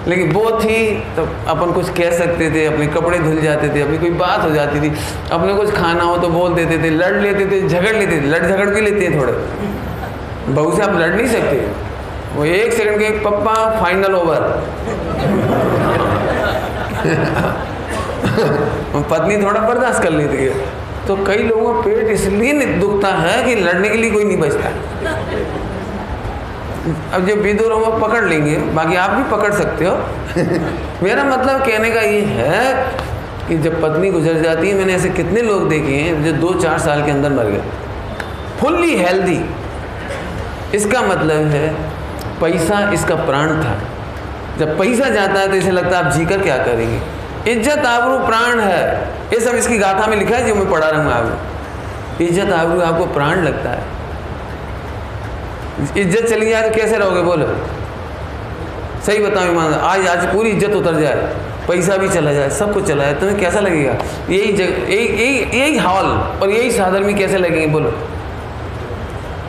लेकिन वो थी तो अपन कुछ कह सकते थे, अपने कपड़े धुल जाते थे, अपनी कोई बात हो जाती थी, अपने कुछ खाना हो तो बोल देते थे, लड़ लेते थे, झगड़ लेते थे, लड़ झगड़ भी लेते हैं थोड़े। बहू से आप लड़ नहीं सकते, वो 1 सेकंड के पप्पा फाइनल ओवर पत्नी थोड़ा बर्दाश्त कर लेती है। तो कई लोगों का पेट इसलिए दुखता है कि लड़ने के लिए कोई नहीं बचता। अब जो विदुर वो पकड़ लेंगे, बाकी आप भी पकड़ सकते हो मेरा मतलब कहने का ये है कि जब पत्नी गुजर जाती है, मैंने ऐसे कितने लोग देखे हैं जो 2-4 साल के अंदर मर गए, फुल्ली हेल्दी। इसका मतलब है पैसा इसका प्राण था। जब पैसा जाता है तो इसे लगता है आप जीकर क्या करेंगे। इज्जत आबरू प्राण है, ये सब इसकी गाथा में लिखा है जो मैं पढ़ा रहा हूँ आपको। इज्जत आबरू आपको प्राण लगता है, इज्जत चली जाए तो कैसे रहोगे बोलो? सही बताओ ईमान, आज पूरी इज्जत उतर जाए, पैसा भी चला जाए, सब कुछ चला जाए, तुम्हें कैसा लगेगा? यही हाल और यही साधन में कैसे लगेंगे बोलो?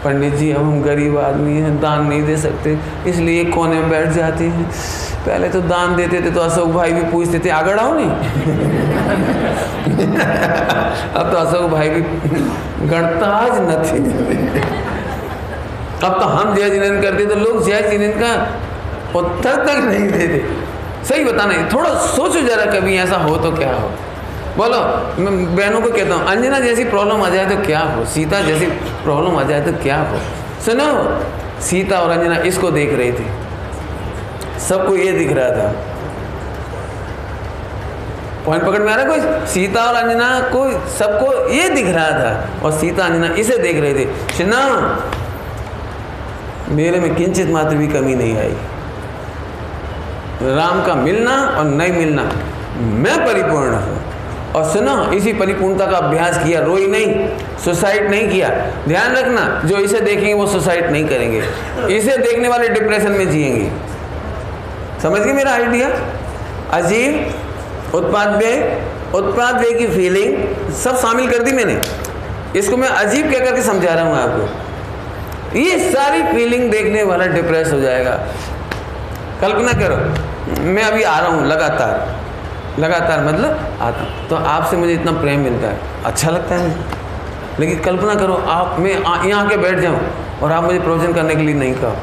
पंडित जी अब हम गरीब आदमी हैं, दान नहीं दे सकते, इसलिए कोने में बैठ जाते हैं। पहले तो दान देते थे तो अशोक भाई भी पूछते थे आगड़ आओ नहीं अब तो अशोक भाई भी गणताज न थे। अब तो हम जय जिनेन्द्र करते तो लोग जय जिनेन्द्र का उत्तर तक नहीं देते। सही बताना है, थोड़ा सोचो जरा, कभी ऐसा हो तो क्या हो बोलो? मैं बहनों को कहता हूँ, अंजना जैसी प्रॉब्लम आ जाए तो क्या हो, सीता जैसी प्रॉब्लम आ जाए तो क्या हो। सुनो, सीता और अंजना इसको देख रही थी, सबको ये दिख रहा था। पॉइंट पकड़ में आ रहा है कोई? सीता और अंजना को सबको ये दिख रहा था और सीता अंजना इसे देख रहे थे। सुनो, मेरे में किंचित मात्र भी कमी नहीं आई। राम का मिलना और नहीं मिलना, मैं परिपूर्ण हूँ। और सुनो, इसी परिपूर्णता का अभ्यास किया, रोई नहीं, सुसाइड नहीं किया। ध्यान रखना, जो इसे देखेंगे वो सुसाइड नहीं करेंगे, इसे देखने वाले डिप्रेशन में जिएंगे। समझ गए मेरा आइडिया? अजीब, उत्पाद व्यय की फीलिंग सब शामिल कर दी मैंने। इसको मैं अजीब कह करके समझा रहा हूँ आपको। ये सारी फीलिंग देखने वाला डिप्रेस हो जाएगा। कल्पना करो, मैं अभी आ रहा हूँ लगातार मतलब आता हूँ, तो आपसे मुझे इतना प्रेम मिलता है, अच्छा लगता है मुझे। लेकिन कल्पना करो मैं यहाँ आके बैठ जाऊँ और आप मुझे भोजन करने के लिए नहीं कहो,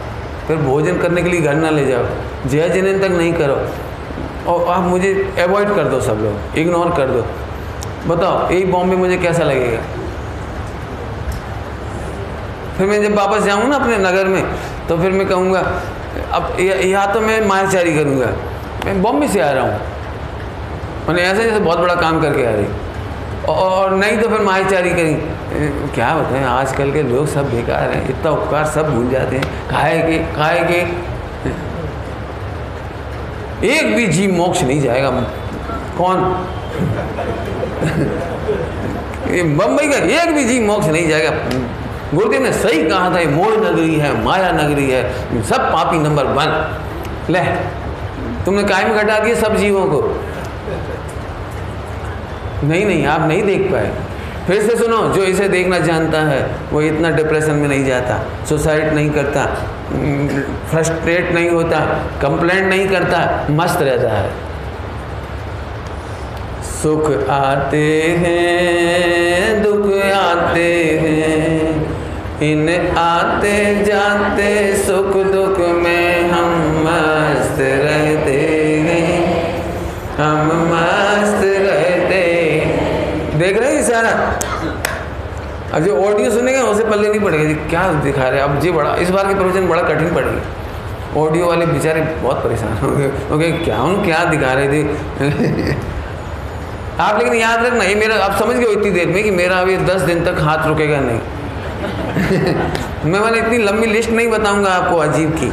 फिर भोजन करने के लिए घर ना ले जाओ, जय जिनेन्द्र तक नहीं करो और आप मुझे अवॉइड कर दो, सब लोग इग्नोर कर दो। बताओ यही बॉम्बे मुझे कैसा लगेगा? फिर मैं जब वापस जाऊँ ना अपने नगर में, तो फिर मैं कहूँगा अब या तो मैं मायाचारी करूँगा, मैं बॉम्बे से आ रहा हूँ, मैंने ऐसे जैसे बहुत बड़ा काम करके आ रही, और नहीं तो फिर मायाचारी करेंगे। क्या बताएं, आजकल के लोग सब बेकार हैं, इतना उपकार सब भूल जाते हैं। खाए के एक भी जीव मोक्ष नहीं जाएगा। कौन? बम्बई का एक भी जीव मोक्ष नहीं जाएगा। गुरुदेव ने सही कहा था, ये मोह नगरी है, माया नगरी है, सब पापी नंबर 1। ले, तुमने कायम घटा दिया सब जीवों को। नहीं, आप नहीं देख पाए। फिर से सुनो, जो इसे देखना जानता है वो इतना डिप्रेशन में नहीं जाता, सुसाइड नहीं करता, फ्रस्ट्रेट नहीं होता, कंप्लेंट नहीं करता, मस्त रहता है। सुख आते हैं दुख आते हैं, इन आते जाते सुख दुख में हम मस्त रहते हैं, हम मस्त रहते। देख रहे हैं सारा। अब जो ऑडियो सुनेगा उसे पल्ले नहीं पड़ेगा जी क्या दिखा रहे हैं। अब जी बड़ा इस बार के प्रवचन बड़ा कठिन पड़ेगा। ऑडियो वाले बेचारे बहुत परेशान हो गए, ओके क्या दिखा रहे थे। आप लेकिन याद रखना, ये मेरा आप समझ गए इतनी देर में कि मेरा अभी 10 दिन तक हाथ रुकेगा नहीं। मैं इतनी लंबी लिस्ट नहीं बताऊंगा आपको अजीब की,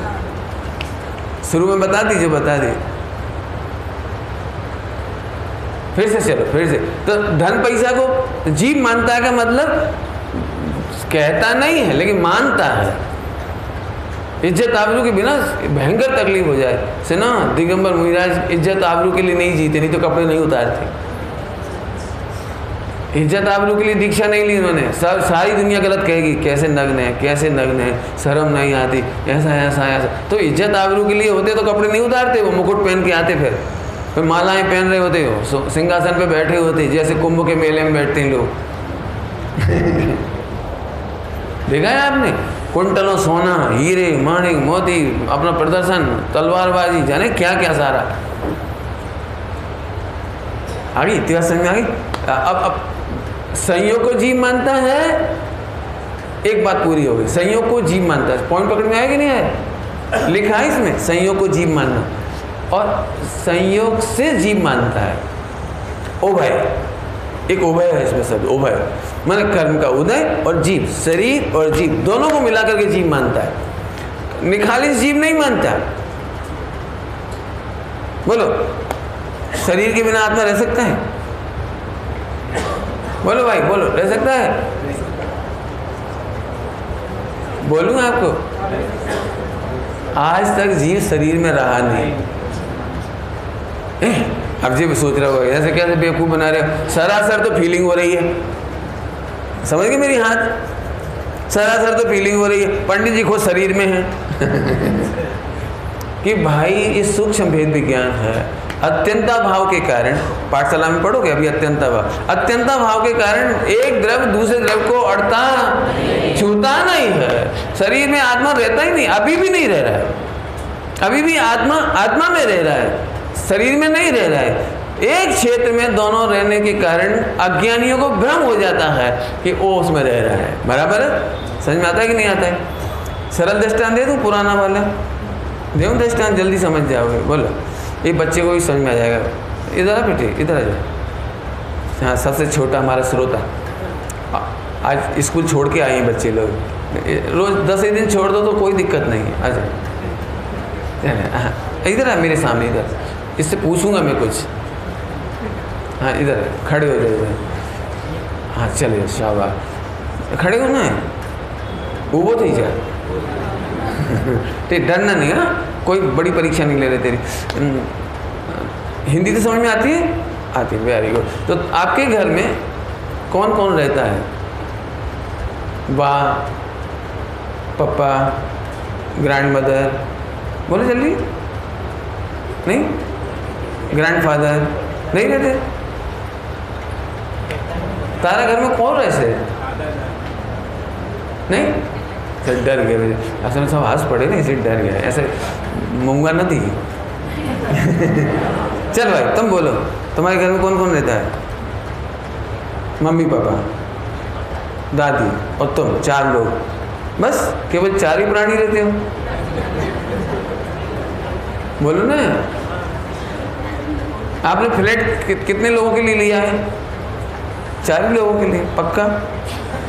शुरू में बता दीजिए, बता दी। फिर से चलो, फिर से। तो धन पैसा को जीव मानता है का मतलब कहता नहीं है लेकिन मानता है। इज्जत आबरू के बिना भयंकर तकलीफ हो जाए से ना। दिगंबर मुनिराज इज्जत आबरू के लिए नहीं जीते, नहीं तो कपड़े नहीं उतारते। इज्जत आबरू के लिए दीक्षा नहीं ली उन्होंने। सारी दुनिया गलत कहेगी, कैसे नग्न है, कैसे नग्न है, शर्म नहीं आती, ऐसा ऐसा ऐसा। तो इज्जत आबरू के लिए होते तो कपड़े नहीं उतारते, वो मुकुट पहन के आते, फिर मालाएं पहन रहे होते हो, सिंहासन पे बैठे होते जैसे कुंभ के मेले में बैठते हैं लोग। देखा है आपने? कुंटलों सोना, हीरे, माणिक, मोती, अपना प्रदर्शन, तलवारबाजी, जाने क्या क्या सारा। आ गई इतिहास समझ में आ गई। अब संयोग को जीव मानता है, एक बात पूरी हो गई। संयोग को जीव मानता है, पॉइंट पकड़ में आया कि नहीं आया? लिखा है इसमें संयोग को जीव मानना, और संयोग से जीव मानता है। उभय, एक उभय है इसमें शब्द, उभय माने कर्म का उदय और जीव, शरीर और जीव दोनों को मिलाकर के जीव मानता है। निखालिस जीव नहीं मानता। बोलो, शरीर के बिना आत्मा रह सकता है? बोलो भाई, बोलो, रह सकता है? बोलूं आपको, आज तक जीव शरीर में रहा नहीं। अब जी सोच रहा होगा ऐसे कैसे बेवकूफ़ बना रहे हो। सरासर तो फीलिंग हो रही है, समझ गए मेरी हाथ? सरासर तो फीलिंग हो रही है। पंडित जी खुद शरीर में है। कि भाई ये सूक्ष्म भेद विज्ञान है। अत्यंता भाव के कारण, पाठशाला में पढ़ोगे अभी, अत्यंता भाव के कारण एक द्रव्य दूसरे द्रव्य को अड़ता छूता नहीं है। शरीर में आत्मा रहता ही नहीं, अभी भी नहीं रह रहा है। अभी भी आत्मा में रह रहा है, शरीर में नहीं रह रहा है। एक क्षेत्र में दोनों रहने के कारण अज्ञानियों को भ्रम हो जाता है कि वो उसमें रह रहा है। बराबर है? समझ में आता है कि नहीं आता है? सरल दृष्टांत दे दूं, पुराना वाला देऊं दृष्टांत, जल्दी समझ जाओगे। बोलो, ये बच्चे को भी समझ में आ जाएगा। इधर आ बेटे, इधर आ जाओ। हाँ, सबसे छोटा हमारा श्रोता, आज स्कूल छोड़ के आए हैं बच्चे लोग। रोज़ 10 ही दिन छोड़ दो तो कोई दिक्कत नहीं है। आ जाओ, इधर आ मेरे सामने, इधर। इससे पूछूंगा मैं कुछ। हाँ, इधर खड़े हो जाओ इधर। हाँ, चलिए, शाबाश। खड़े हो ना, वो तो ही जा। ठीक, डरना नहीं है, कोई बड़ी परीक्षा नहीं ले रहे तेरी। हिंदी तो समझ में आती है? आती है, वेरी गुड। तो आपके घर में कौन कौन रहता है? वाह, पापा, ग्रैंड मदर, बोलो जल्दी। नहीं? ग्रैंडफादर नहीं रहते? तारा घर में कौन रहते? नहीं? तो डर गए, असल सब हंस पड़े ना, इसे डर गया। ऐसे मूंगा न थी। चल भाई, तुम बोलो, तुम्हारे घर में कौन कौन रहता है? मम्मी, पापा, दादी और तुम, 4 लोग। बस केवल 4 ही प्राणी रहते हो? बोलो ना। आपने फ्लैट कितने लोगों के लिए लिया है? 4 ही लोगों के लिए, पक्का?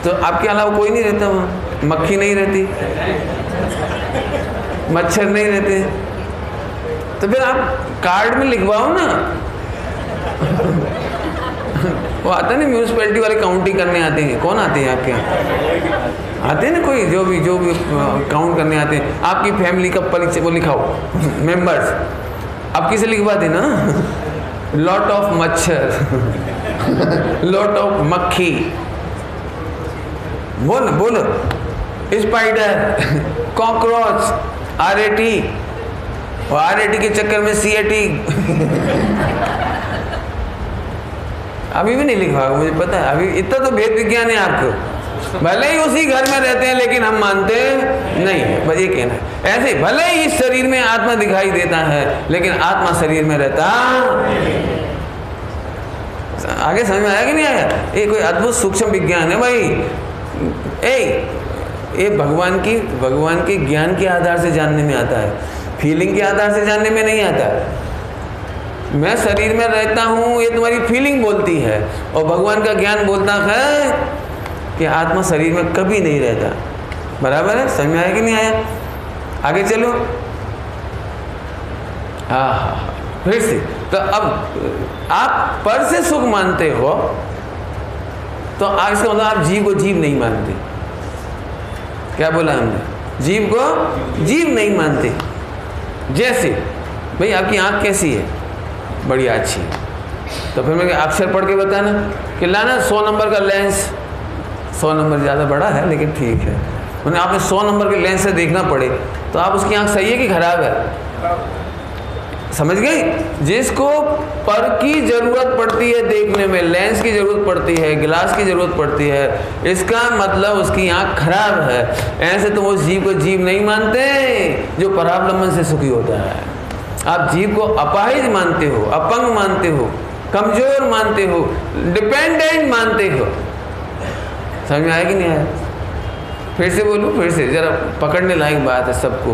तो आपके अलावा कोई नहीं रहता वहाँ? मक्खी नहीं रहती, मच्छर नहीं रहते? तो फिर आप कार्ड में लिखवाओ ना। वो आता है ना, म्यूनिसिपैलिटी वाले काउंटिंग करने आते हैं। कौन आते हैं आपके यहाँ? आते हैं ना कोई, जो भी काउंट करने आते हैं। आपकी फैमिली का परिचय वो लिखाओ, मेंबर्स। आप किसे लिखवा देना? लॉट ऑफ मच्छर, लॉट ऑफ मक्खी, बोलो स्पाइडर, कॉकरोच, आरएटी, और आरएटी के चक्कर में सीएटी। अभी भी नहीं लिख पाओगे, मुझे पता है। अभी इतना तो भेद विज्ञान है आपको। भले ही उसी घर में रहते हैं लेकिन हम मानते नहीं है, बस ये कहना है। ऐसे भले ही इस शरीर में आत्मा दिखाई देता है लेकिन आत्मा शरीर में रहता। आगे समझ में आया कि नहीं आया? ये कोई अद्भुत सूक्ष्म विज्ञान है भाई। ये भगवान के ज्ञान के आधार से जानने में आता है, फीलिंग के आधार से जानने में नहीं आता। मैं शरीर में रहता हूँ ये तुम्हारी फीलिंग बोलती है, और भगवान का ज्ञान बोलता है कि आत्मा शरीर में कभी नहीं रहता। बराबर है? समझ में आया कि नहीं आया? आगे चलो। हाँ, फिर से तो अब आप पर से सुख मानते हो तो इसका मतलब आप जीव को जीव नहीं मानते। क्या बोला हमने? जीव को जीव नहीं मानते। जैसे भाई आपकी आंख कैसी है? बढ़िया, अच्छी है। तो फिर मैं अक्षर पढ़ के बताना कि लाना 100 नंबर का लेंस। 100 नंबर ज़्यादा बड़ा है लेकिन ठीक है। मैंने आपने 100 नंबर के लेंस से देखना पड़े तो आप उसकी आंख सही है कि खराब है? समझ गए? जिसको पर की जरूरत पड़ती है देखने में, लेंस की जरूरत पड़ती है, गिलास की जरूरत पड़ती है, इसका मतलब उसकी आंख खराब है। ऐसे तो वो जीव को जीव नहीं मानते जो परावलंबन से सुखी होता है। आप जीव को अपाहिज मानते हो, अपंग मानते हो, कमजोर मानते हो, डिपेंडेंट मानते हो। समझ में आया कि नहीं आया? फिर से बोलूं, फिर से जरा पकड़ने लायक बात है सबको।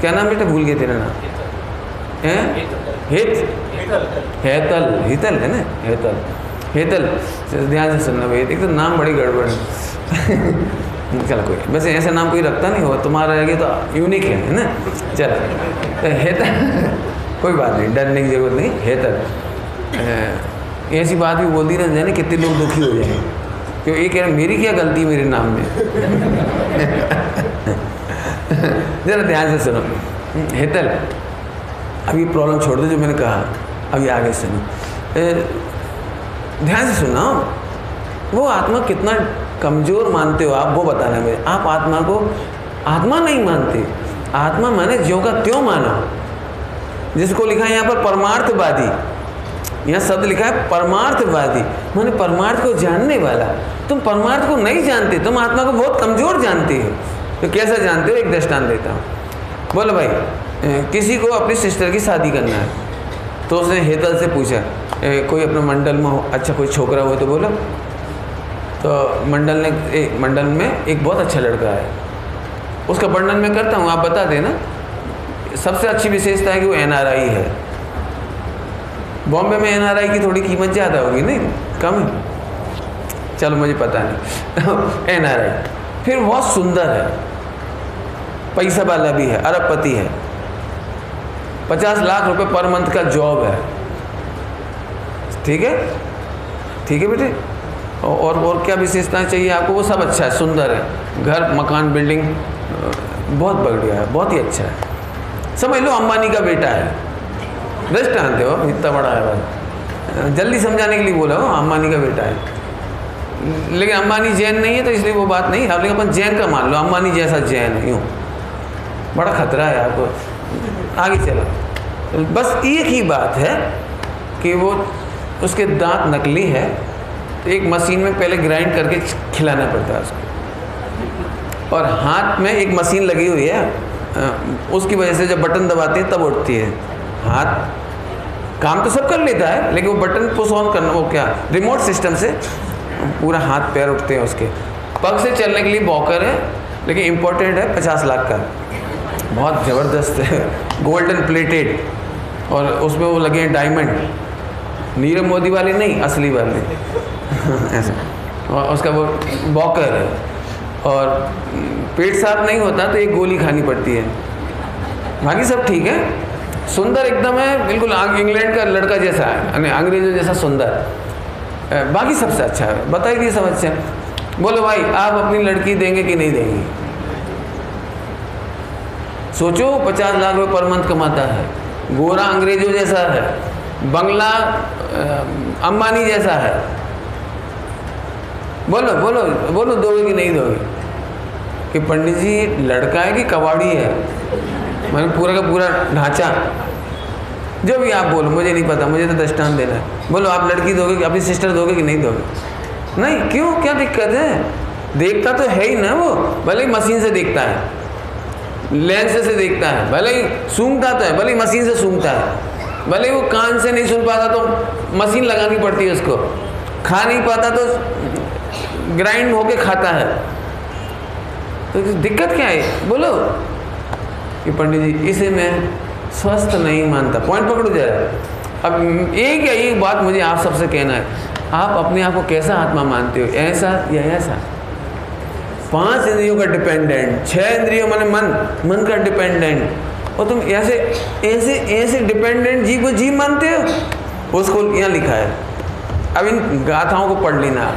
क्या नाम बेटा? भूल गए तेरा नाम। हेतल है ना? हेतल ध्यान से सुनना भाई, एक तो नाम बड़ी गड़बड़ है। चलो कोई, वैसे ऐसा नाम कोई रखता नहीं हो, तुम्हारा रहेगा तो यूनिक है ना? चलो हेतल, कोई बात नहीं, डरने की जरूरत नहीं। हेतल ऐसी बात भी बोल दी ना जाने कितने लोग दुखी हो जाएंगे, क्यों? ये कह रहे मेरी क्या गलती मेरे नाम में। जरा ध्यान से सुनो। हेतल, अभी प्रॉब्लम छोड़ दो जो मैंने कहा, अभी आगे सुनो, ध्यान से सुनना। वो आत्मा कितना कमज़ोर मानते हो आप, वो बताना मुझे। आप आत्मा को आत्मा नहीं मानते। आत्मा माने ज्यों का त्यों मानो, जिसको लिखा है यहाँ पर परमार्थवादी। यहाँ शब्द लिखा है परमार्थवादी, माने परमार्थ को जानने वाला। तुम परमार्थ को नहीं जानते, तुम आत्मा को बहुत कमज़ोर जानते हो। तो कैसा जानते हो? एक दृष्टांत देता हूँ। बोलो भाई, किसी को अपनी सिस्टर की शादी करना है तो उसने हेतल से पूछा कोई अपने मंडल में हो, अच्छा कोई छोकरा हो तो बोलो। तो मंडल में एक बहुत अच्छा लड़का है, उसका वर्णन मैं करता हूँ, आप बता देना। सबसे अच्छी विशेषता है कि वो NRI है। बॉम्बे में NRI की थोड़ी कीमत ज़्यादा होगी, नहीं कम है? चलो मुझे पता नहीं। NRI फिर बहुत सुंदर है, पैसा वाला भी है, अरबपति है, 50 लाख रुपए पर मंथ का जॉब है। ठीक है बेटे। और क्या विशेषताएं चाहिए आपको? वो सब अच्छा है, सुंदर है, घर मकान बिल्डिंग बहुत बढ़िया है, बहुत ही अच्छा है। समझ लो अंबानी का बेटा है। दृष्टांत है वो, इतना बड़ा है भाई, जल्दी समझाने के लिए बोला हो, अंबानी का बेटा है। लेकिन अंबानी जैन नहीं है तो इसलिए वो बात नहीं है। लेकिन अपन जैन का मान लो, अंबानी जैसा जैन है, यूँ बड़ा खतरा है आपको। आगे चलो, बस एक ही बात है कि वो उसके दांत नकली है, तो एक मशीन में पहले ग्राइंड करके खिलाना पड़ता है उसको, और हाथ में एक मशीन लगी हुई है, उसकी वजह से जब बटन दबाते हैं तब उठती है। हाथ काम तो सब कर लेता है लेकिन वो बटन पुश ऑन करना, वो क्या रिमोट सिस्टम से पूरा हाथ पैर उठते हैं उसके। पग से चलने के लिए वॉकर है, लेकिन इम्पोर्टेंट है, 50 लाख का, बहुत ज़बरदस्त है, गोल्डन प्लेटेड, और उसमें वो लगे हैं डायमंड, नीरव मोदी वाले नहीं, असली वाले। ऐसा, और उसका वो वॉकर है, और पेट साफ नहीं होता तो एक गोली खानी पड़ती है, बाकी सब ठीक है। सुंदर एकदम है, बिल्कुल इंग्लैंड का लड़का जैसा है, अंग्रेजों जैसा सुंदर, बाकी सबसे अच्छा है। बताइए सब अच्छा है। बोलो भाई, आप अपनी लड़की देंगे कि नहीं देंगे? सोचो, 50 लाख रुपए पर मंथ कमाता है, गोरा अंग्रेजों जैसा है, बंगला अंबानी जैसा है। बोलो बोलो बोलो, दोगे कि नहीं दोगे? कि पंडित जी लड़का है कि कबाड़ी है? मैंने पूरा का पूरा ढांचा। जो भी आप बोलो, मुझे नहीं पता, मुझे तो दृष्टांत देना है। बोलो आप लड़की दोगे कि अपनी सिस्टर दोगे कि नहीं दोगे? नहीं, क्यों, क्या दिक्कत है? देखता तो है ही ना वो, भले ही मशीन से देखता है, लेंस से देखता है, भले ही सूंघता तो है, भले ही मशीन से सूंघता है, भले ही वो कान से नहीं सुन पाता तो मशीन लगानी पड़ती है उसको, खा नहीं पाता तो ग्राइंड होके खाता है। तो दिक्कत क्या है? बोलो कि पंडित जी इसे मैं स्वस्थ नहीं मानता। पॉइंट पकड़ो जरा। अब एक बात मुझे आप सबसे कहना है, आप अपने आप को कैसा आत्मा मानते हो, ऐसा या ऐसा? 5 इंद्रियों का डिपेंडेंट, 6 इंद्रियों माने मन का डिपेंडेंट, और तुम ऐसे ऐसे ऐसे डिपेंडेंट जीव को जीव मानते हो? उसको यहाँ लिखा है, अब इन गाथाओं को पढ़ लेना,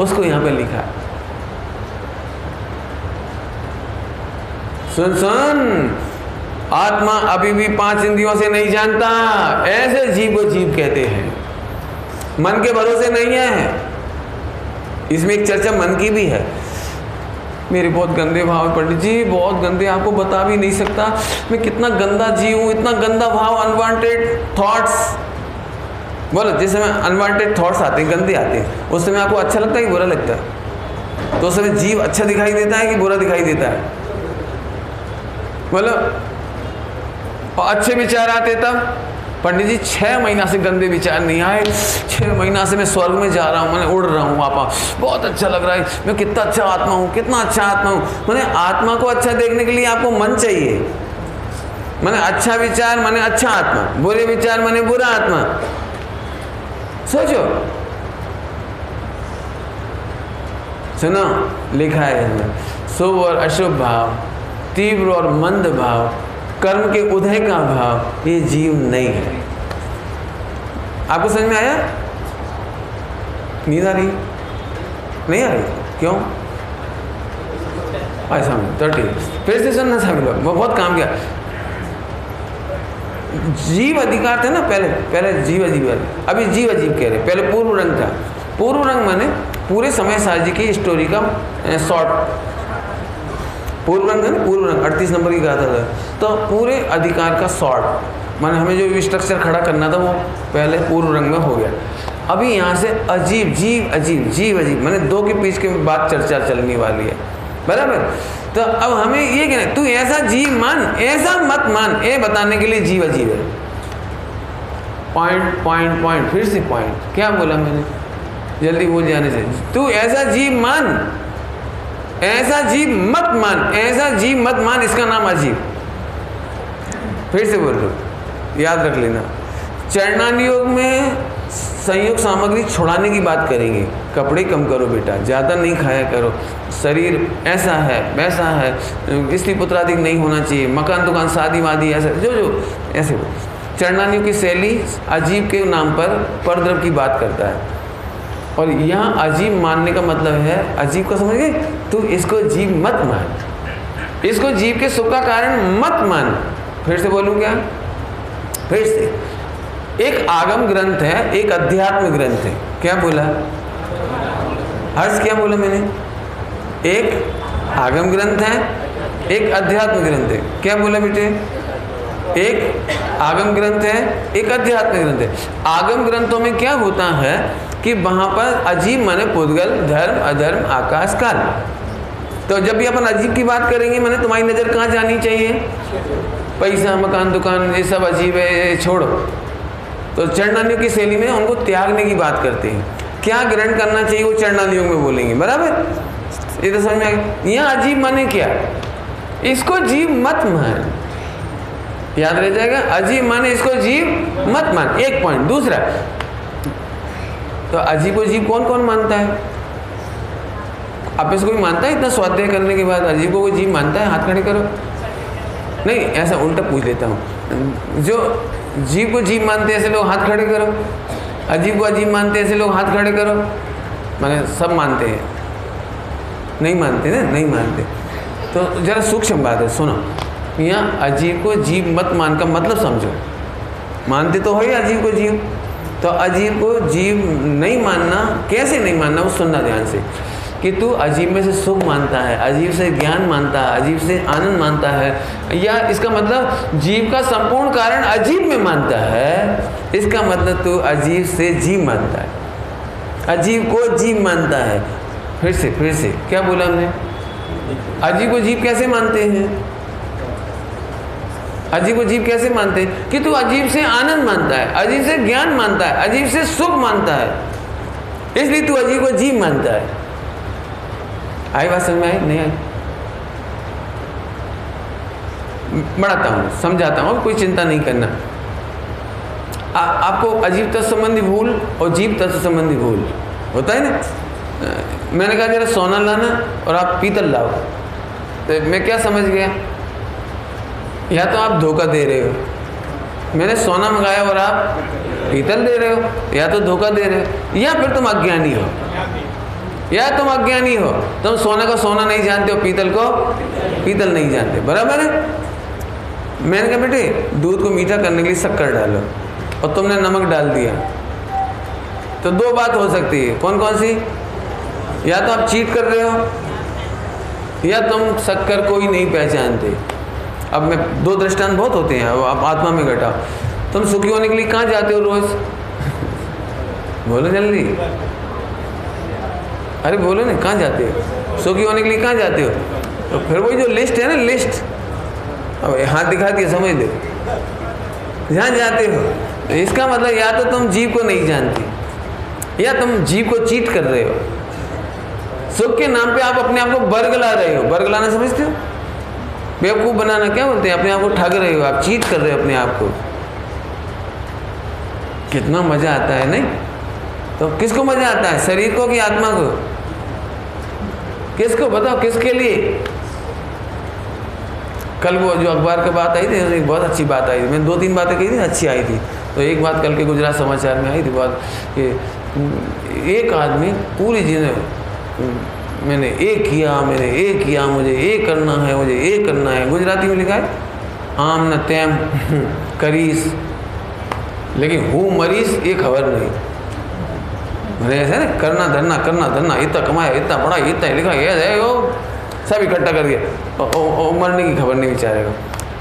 उसको यहाँ पे लिखा है। सुन, आत्मा अभी भी 5 इंद्रियों से नहीं जानता, ऐसे जीव को जीव कहते हैं। मन के भरोसे नहीं है। इसमें एक चर्चा मन की भी है। मेरे बहुत गंदे भाव है पंडित जी, बहुत गंदे, आपको बता भी नहीं सकता मैं कितना गंदा जीव हूँ, इतना गंदा भाव, अनवांटेड थॉट्स। बोलो, जिस समय अनवांटेड थॉट्स आते हैं, गंदे आते हैं, उस समय आपको अच्छा लगता है कि बुरा लगता है? तो उस समय जीव अच्छा दिखाई देता है कि बुरा दिखाई देता है? बोलो। और अच्छे विचार आते तब? पंडित जी 6 महीना से गंदे विचार नहीं आए, 6 महीना से मैं स्वर्ग में जा रहा हूँ, मैंने उड़ रहा हूँ वापस, बहुत अच्छा लग रहा है, मैं कितना अच्छा आत्मा हूँ, कितना अच्छा आत्मा हूँ। मैंने आत्मा को अच्छा देखने के लिए आपको मन चाहिए। मैंने अच्छा विचार माने अच्छा आत्मा, बुरे विचार माने बुरा आत्मा। सोचो, सुनो, लिखा है इसमें, शुभ और अशुभ भाव, तीव्र और मंद भाव, कर्म के उदय का भाव, ये जीव नहीं है। आपको समझ में आया? नींद आ रही? नहीं आ रही? क्यों? ऐसा 30 फिर से सुनना सभी लोग, वो बहुत काम किया। जीव अधिकार था ना पहले जीव अजीब, अभी जीव अजीब कह रहे। पहले पूर्व रंग था। पूर्व रंग माने पूरे समय साजी की स्टोरी का शॉर्ट। पूर्व रंग है ना, पूर्व रंग 38 नंबर की गाथा था। तो पूरे अधिकार का शॉर्ट माने हमें जो स्ट्रक्चर खड़ा करना था वो पहले पूर्व रंग में हो गया। अभी यहाँ से अजीब, जीव अजीब, जीव अजीब माने 2 के बीच के बाद चर्चा चलने वाली है, बराबर? तो अब हमें ये कहना, तू ऐसा जीव मान, ऐसा मत मान, ये बताने के लिए जीव अजीब है। पॉइंट पॉइंट पॉइंट, फिर से पॉइंट। क्या बोला मैंने? जल्दी बोल जाने से। तू ऐसा जीव मान, ऐसा जीव मत मान, ऐसा जीव मत मान, इसका नाम अजीब। फिर से बोल दो, याद रख लेना। चरणान योग में संयोग सामग्री छुड़ाने की बात करेंगे। कपड़े कम करो बेटा, ज़्यादा नहीं खाया करो, शरीर ऐसा है वैसा है, स्त्री पुत्राधिक नहीं होना चाहिए, मकान दुकान शादी वादी ऐसा जो ऐसे। चरणान योग की शैली अजीब के नाम पर परद्रव की बात करता है। और यहाँ अजीब मानने का मतलब है, अजीब को समझ गए? तू इसको जीव मत मान, इसको जीव के सुख का कारण मत मान। फिर से बोलूँ क्या? फिर से, एक आगम ग्रंथ है, एक अध्यात्म ग्रंथ है। क्या बोला? हर्ष क्या बोला मैंने? एक आगम ग्रंथ है, एक अध्यात्म ग्रंथ है। क्या बोला बेटे? एक आगम ग्रंथ है, एक अध्यात्म ग्रंथ है। आगम ग्रंथों में क्या होता है कि वहाँ पर अजीब माने पुद्गल, धर्म, अधर्म, आकाश, काल। तो जब भी अपन अजीब की बात करेंगे माने तुम्हारी नज़र कहाँ जानी चाहिए? पैसा, मकान, दुकान, ये सब अजीब है, छोड़ो। तो चरणानियों की शैली में उनको त्यागने की बात करते हैं। क्या ग्रहण करना चाहिए वो चरणानियों में बोलेंगे, बराबर? ये तो समझ में आ गया। यहाँ अजीब माने क्या? इसको जीव मत मान, याद रह जाएगा। अजीब माने इसको जीव मत मान, एक पॉइंट। दूसरा, तो अजीब को जीव कौन कौन मानता है? आप इसको भी मानता है? इतना स्वाध्याय करने के बाद अजीब को कोई जीव मानता है? हाथ खड़े करो। नहीं, ऐसा उल्टा पूछ लेता हूँ। जो जीव को जीव मानते हैं ऐसे लोग हाथ खड़े करो। अजीब को अजीब मानते हैं ऐसे लोग हाथ खड़े करो। माने सब मानते हैं? नहीं मानते ना, नहीं मानते। तो जरा सूक्ष्म बात है, सुनो। यहाँ अजीब को जीव मत मान का मतलब समझो। मानते तो हो ही अजीब को जीव, तो अजीब को जीव नहीं मानना, कैसे नहीं मानना वो सुनना ध्यान से। कि तू अजीब में से सुख मानता है, अजीब से ज्ञान मानता है, अजीब से आनंद मानता है, या इसका मतलब जीव का संपूर्ण कारण अजीब में मानता है, इसका मतलब तू अजीब से जीव मानता है, अजीब को जीव मानता है। फिर से क्या बोला हमने? अजीब को जीव कैसे मानते हैं? अजीब को जीव कैसे मानते हैं? कि तू अजीब से आनंद मानता है, अजीब से ज्ञान मानता है, अजीब से सुख मानता है, इसलिए तू अजीब को जीव मानता है। आई बात समझ में? आई नहीं आई? बढ़ाता हूँ, समझाता हूँ, कोई चिंता नहीं करना। आपको अजीब तत्व संबंधी भूल और जीव तत्व संबंधी भूल होता है ना। मैंने कहा जरा सोना लाना और आप पीतल लाओ, तो मैं क्या समझ गया? या तो आप धोखा दे रहे हो, मैंने सोना मंगाया और आप पीतल दे रहे हो, या तो धोखा दे रहे हो, या फिर तुम अज्ञानी हो, या तुम अज्ञानी हो, तुम सोने को सोना नहीं जानते हो, पीतल को पीतल नहीं जानते, बराबर है। मैंने कहा बेटे दूध को मीठा करने के लिए शक्कर डालो और तुमने नमक डाल दिया, तो दो बात हो सकती है। कौन कौन सी? या तो आप चीट कर रहे हो, या तुम शक्कर को ही नहीं पहचानते। अब मैं दो दृष्टांत बहुत होते हैं, अब आप आत्मा में घटा। तुम सुखी होने के लिए कहाँ जाते हो रोज? बोलो जल्दी, अरे बोलो ना, कहाँ जाते हो? सुखी होने के लिए कहाँ जाते हो? तो फिर वही जो लिस्ट है ना, लिस्ट, अब हाथ दिखा के समझ लो, जहाँ जाते हो। तो इसका मतलब या तो तुम जीव को नहीं जानती, या तुम जीव को चीट कर रहे हो। सुख के नाम पे आप अपने आप को बरगला रहे हो। बरगलाना समझते हो? बेवकूफ़ बनाना क्या बोलते हैं? अपने आप को ठग रहे हो, आप चीट कर रहे हो अपने आप को। कितना मजा आता है नहीं? तो किसको मजा आता है, शरीर को कि आत्मा को? किसको बताओ, किसके लिए? कल वो जो अखबार की बात आई थी, एक बहुत अच्छी बात आई थी। मैंने 2-3 बातें कही थी, अच्छी आई थी। तो एक बात कल के गुजरात समाचार में आई थी बात कि एक आदमी पूरी जिंदगी मैंने ये किया, मुझे ये करना है, मुझे ये करना है। गुजराती में लिखा है आम न तैम करीस, लेकिन हूँ मरीज ये खबर नहीं। मैंने ऐसा ना करना धरना, इतना कमाया, इतना पढ़ा, इतना लिखा, ये है वो सब इकट्ठा कर दिया, मरने की खबर नहीं बेचारे को।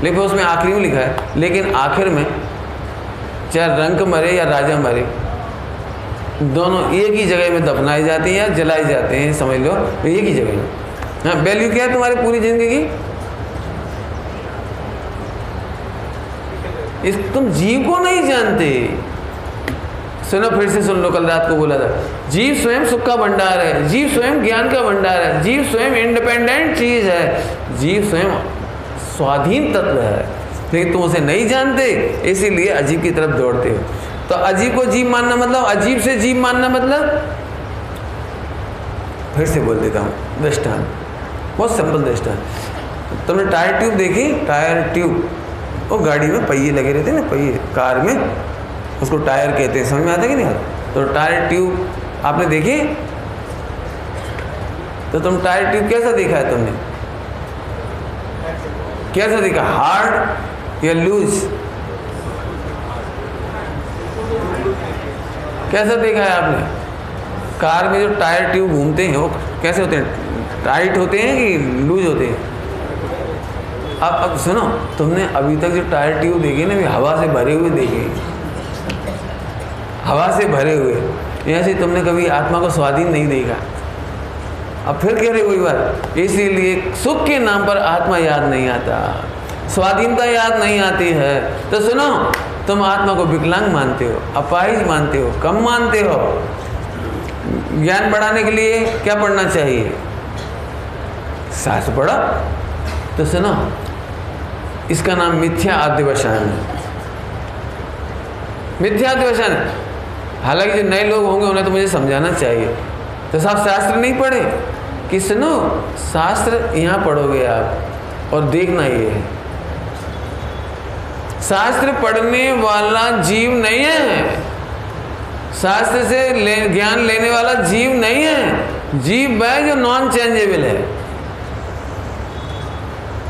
लेकिन उसमें आखिरी में लिखा है, लेकिन आखिर में चाहे रंक मरे या राजा मरे, दोनों एक ही जगह में दफनाए जाते हैं या जलाए जाते हैं, समझ लो, एक ही जगह में। हाँ, वैल्यू क्या है तुम्हारी पूरी जिंदगी की? इस तुम जीव को नहीं जानते। सुनो, फिर से सुन लो, कल रात को बोला था, जीव स्वयं सुख का भंडार है, जीव स्वयं ज्ञान का भंडार है, जीव स्वयं इंडिपेंडेंट चीज है, जीव स्वयं स्वाधीन तत्व है, लेकिन तुम उसे नहीं जानते, इसीलिए अजीब की तरफ दौड़ते हो। तो अजीब को जीव मानना मतलब, अजीब से जीव मानना मतलब, फिर से बोल देता हूँ दृष्टांत, बहुत सिंपल दृष्टांत। तुमने टायर ट्यूब देखी? टायर ट्यूब, वो गाड़ी में पहिए लगे रहते हैं ना, पहिए, कार में, उसको टायर कहते हैं। समझ में आता कि नहीं आता? तो टायर ट्यूब आपने देखी? तो तुम टायर ट्यूब कैसा देखा है तुमने? कैसा देखा, हार्ड या लूज? कैसा देखा है आपने? कार में जो टायर ट्यूब घूमते हैं वो कैसे होते हैं? टाइट होते हैं कि लूज होते हैं? अब सुनो, तुमने अभी तक जो टायर ट्यूब देखे ना, वे हवा से भरे हुए देखे, हवा से भरे हुए। ऐसे तुमने कभी आत्मा को स्वाधीन नहीं देखा। अब फिर कह रहे कोई बात, इसीलिए सुख के नाम पर आत्मा याद नहीं आता, स्वाधीनता याद नहीं आती है। तो सुनो, तुम आत्मा को विकलांग मानते हो, अपाहिज मानते हो, कम मानते हो। ज्ञान बढ़ाने के लिए क्या पढ़ना चाहिए? शास्त्र पढ़ो। तो सुनो, इसका नाम मिथ्या अध्यवसान है, मिथ्या अध्यवसान है। हालांकि जो नए लोग होंगे उन्हें तो मुझे समझाना चाहिए। तो साहब शास्त्र नहीं पढ़े कि सुनो, शास्त्र यहाँ पढ़ोगे आप और देखना ये है, शास्त्र पढ़ने वाला जीव नहीं है, शास्त्र से ज्ञान लेने वाला जीव नहीं है, जीव है जो नॉन चेंजेबल है।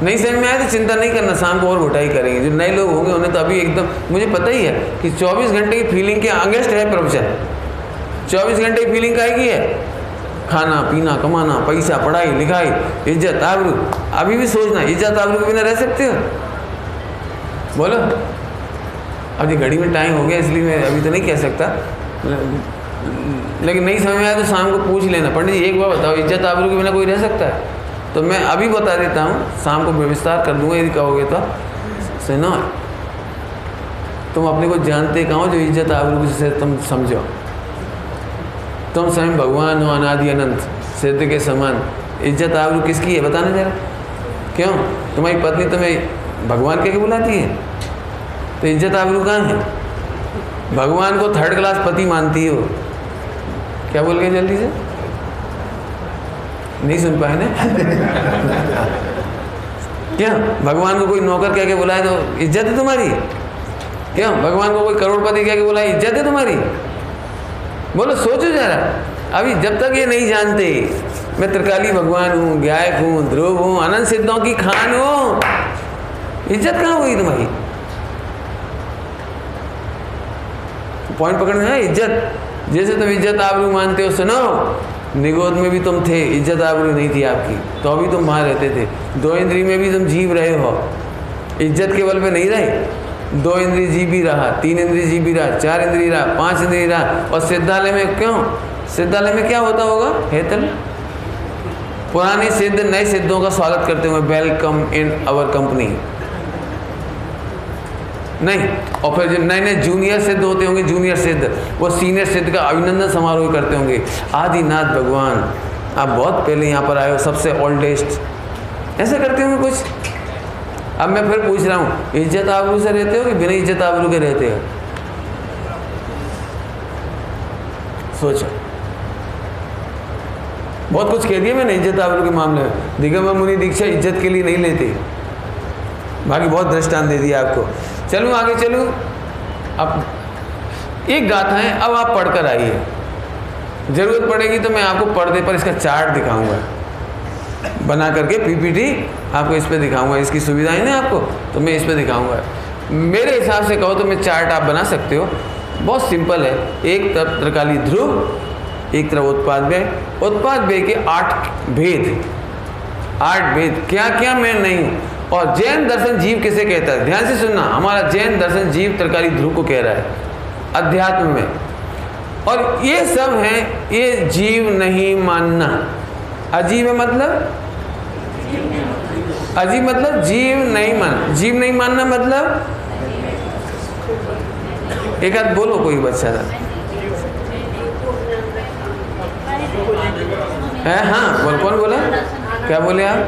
नहीं समझ में आया तो चिंता नहीं करना, शाम को और घुटाई करेंगे। जो नए लोग होंगे उन्हें तो अभी एकदम, मुझे पता ही है कि 24 घंटे की फीलिंग के अगेंस्ट है प्रवचन। 24 घंटे की फीलिंग काहे की है? खाना पीना कमाना, पैसा, पढ़ाई लिखाई, इज्जत आबरू। अभी भी सोचना, इज्जत आबरू के बिना रह सकते हो? बोलो। अभी घड़ी में टाइम हो गया इसलिए मैं अभी तो नहीं कह सकता, लेकिन नहीं समझ में आया तो शाम को पूछ लेना, पंडित जी एक बार बताओ, इज्जत आबरू के बिना कोई रह सकता है? तो मैं अभी बता देता हूँ, शाम को विस्तार कर दूंगा यदि कहोगे तो। सुनो, तुम अपने को जानते कहाँ हो जो इज्जत आबरू से तुम समझो? तुम स्वयं भगवान हो, अनादि अनंत, सिद्ध के समान। इज्जत आबरू किसकी है बताना जरा? क्यों? तुम्हारी पत्नी तुम्हें भगवान कह के बुलाती है, तो इज्जत आबरू कहाँ है? भगवान को थर्ड क्लास पति मानती हो। क्या बोल गए जल्दी से? नहीं सुन पाए ना? क्या भगवान को कोई नौकर कह के बुलाए तो इज्जत है तुम्हारी? क्यों भगवान को कोई करोड़पति कह के बुलाए इज्जत है तुम्हारी? बोलो, सोचो जरा। अभी जब तक ये नहीं जानते मैं त्रिकाली भगवान हूँ, गायक हूँ, ध्रुव हूँ, अनंत सिद्धों की खान हूँ, इज्जत कहाँ हुई तुम्हारी? पॉइंट पकड़ना है। इज्जत, जैसे तुम इज्जत आबरू मानते हो, सुनो, निगोद में भी तुम थे, इज्जत आबरू नहीं थी आपकी, तो अभी तुम वहाँ रहते थे। 2 इंद्री में भी तुम जीव रहे हो, इज्जत के बल पे नहीं रहे। 2 इंद्री जीव भी रहा, 3 इंद्री जीव भी रहा, 4 इंद्री रहा, 5 इंद्री रहा। और सिद्धालय में क्यों? सिद्धालय में क्या होता होगा? हेतल। पुराने सिद्ध नए सिद्धों का स्वागत करते हुए, वेलकम इन आवर कंपनी। नहीं, और फिर जो नए नए जूनियर सिद्ध होते होंगे, जूनियर सिद्ध, वो सीनियर सिद्ध का अभिनंदन समारोह करते होंगे। आदिनाथ भगवान, आप बहुत पहले यहाँ पर आए हो, सबसे ओल्डेस्ट, ऐसा करते होंगे कुछ। अब मैं फिर पूछ रहा हूँ, इज्जत आबरू से रहते हो कि बिना इज्जत आबरू के रहते हो? सोचो। बहुत कुछ कह दिया मैंने इज्जत आबरू के मामले में। दिगंबर मुनि दीक्षा इज्जत के लिए नहीं लेते, बाकी बहुत दृष्टांत दे दिया आपको। चलूँ आगे चलूँ। अब एक गाथा है, अब आप पढ़कर आइए, जरूरत पड़ेगी तो मैं आपको पर्दे पर इसका चार्ट दिखाऊंगा, बना करके पीपीटी आपको इस पे दिखाऊंगा। इसकी सुविधाएं ना आपको, तो मैं इस पे दिखाऊंगा। मेरे हिसाब से कहो तो मैं चार्ट आप बना सकते हो, बहुत सिंपल है। एक तरफ त्रिकाली ध्रुव, एक तरफ उत्पाद व्यय। उत्पाद व्यय के 8 भेद, 8 भेद क्या क्या मैं नहीं हूँ। और जैन दर्शन जीव किसे कहता है? ध्यान से सुनना, हमारा जैन दर्शन जीव त्रिकाली ध्रुव को कह रहा है अध्यात्म में। और ये सब है, ये जीव नहीं मानना। अजीब है मतलब, अजीब मतलब जीव नहीं मानना। जीव नहीं मानना मतलब, एक आध बोलो कोई बच्चा था है। हाँ बोल, कौन बोला? क्या बोले आप?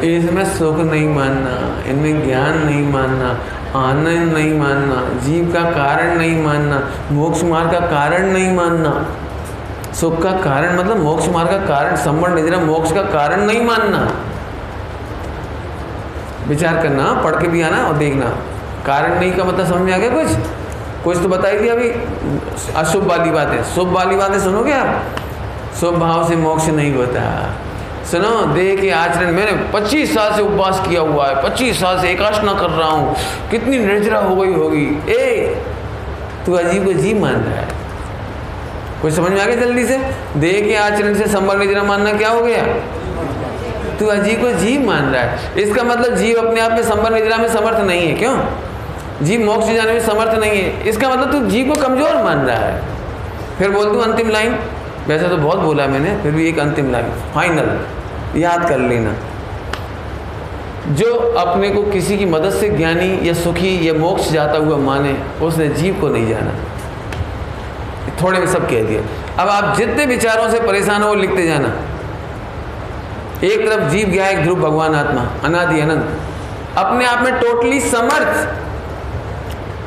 इसमें सुख नहीं मानना, इनमें ज्ञान नहीं मानना, आनंद नहीं मानना, जीव का कारण नहीं मानना, मोक्ष मार्ग का कारण नहीं मानना। सुख का कारण मतलब मोक्ष मार्ग का कारण, संबंध नहीं देना, मोक्ष का कारण नहीं मानना। विचार करना, पढ़ के भी आना और देखना। कारण नहीं का मतलब समझ में आ गया? कुछ तो बताई थी अभी। अशुभ वाली बातें, शुभ वाली बातें सुनोगे आप? शुभ भाव से मोक्ष नहीं होता। सुनो, देह के आचरण, मैंने 25 साल से उपवास किया हुआ है, 25 साल से एकाशना कर रहा हूँ, कितनी निर्जरा हो गई होगी। तू अजीब को जीव मान रहा है। कुछ समझ में आ गया जल्दी से? देह के आचरण से संबंध निर्जरा मानना क्या हो गया? तू अजीब को जीव मान रहा है। इसका मतलब जीव अपने आप में संबंध निर्जरा में समर्थ नहीं है। क्यों? जीव मोक्ष जाने में समर्थ नहीं है, इसका मतलब तू जीव को कमजोर मान रहा है। फिर बोल दूँ अंतिम लाइन, वैसे तो बहुत बोला मैंने, फिर भी एक अंतिम लाइन फाइनल याद कर लेना। जो अपने को किसी की मदद से ज्ञानी या सुखी या मोक्ष जाता हुआ माने, उसने जीव को नहीं जाना। थोड़े में सब कह दिया। अब आप जितने विचारों से परेशान हो वो लिखते जाना। एक तरफ जीव गायक ध्रुव भगवान आत्मा अनादि अनंत, अपने आप में टोटली समर्थ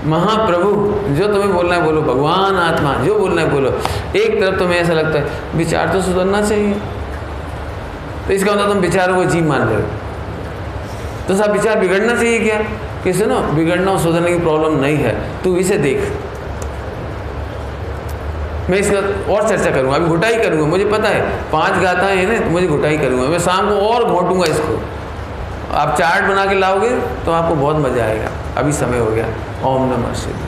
महाप्रभु, जो तुम्हें बोलना है बोलो, भगवान आत्मा जो बोलना है बोलो। एक तरफ तुम्हें ऐसा लगता है विचार तो सुधरना चाहिए, तो इसका मतलब तुम विचारों को जीव मान रहे हो। तो सब विचार बिगड़ना चाहिए क्या? कि सुनो, बिगड़ना और सुधरने की प्रॉब्लम नहीं है, तू इसे देख। मैं इसका और चर्चा करूँगा, अभी घुटाई करूँगा, मुझे पता है 5 गाथाएं हैं ना, तो मुझे घुटाई करूँगा मैं, शाम को और घोटूंगा इसको। आप चार्ट बना के लाओगे तो आपको बहुत मज़ा आएगा। अभी समय हो गया। ओम नमः शिवाय।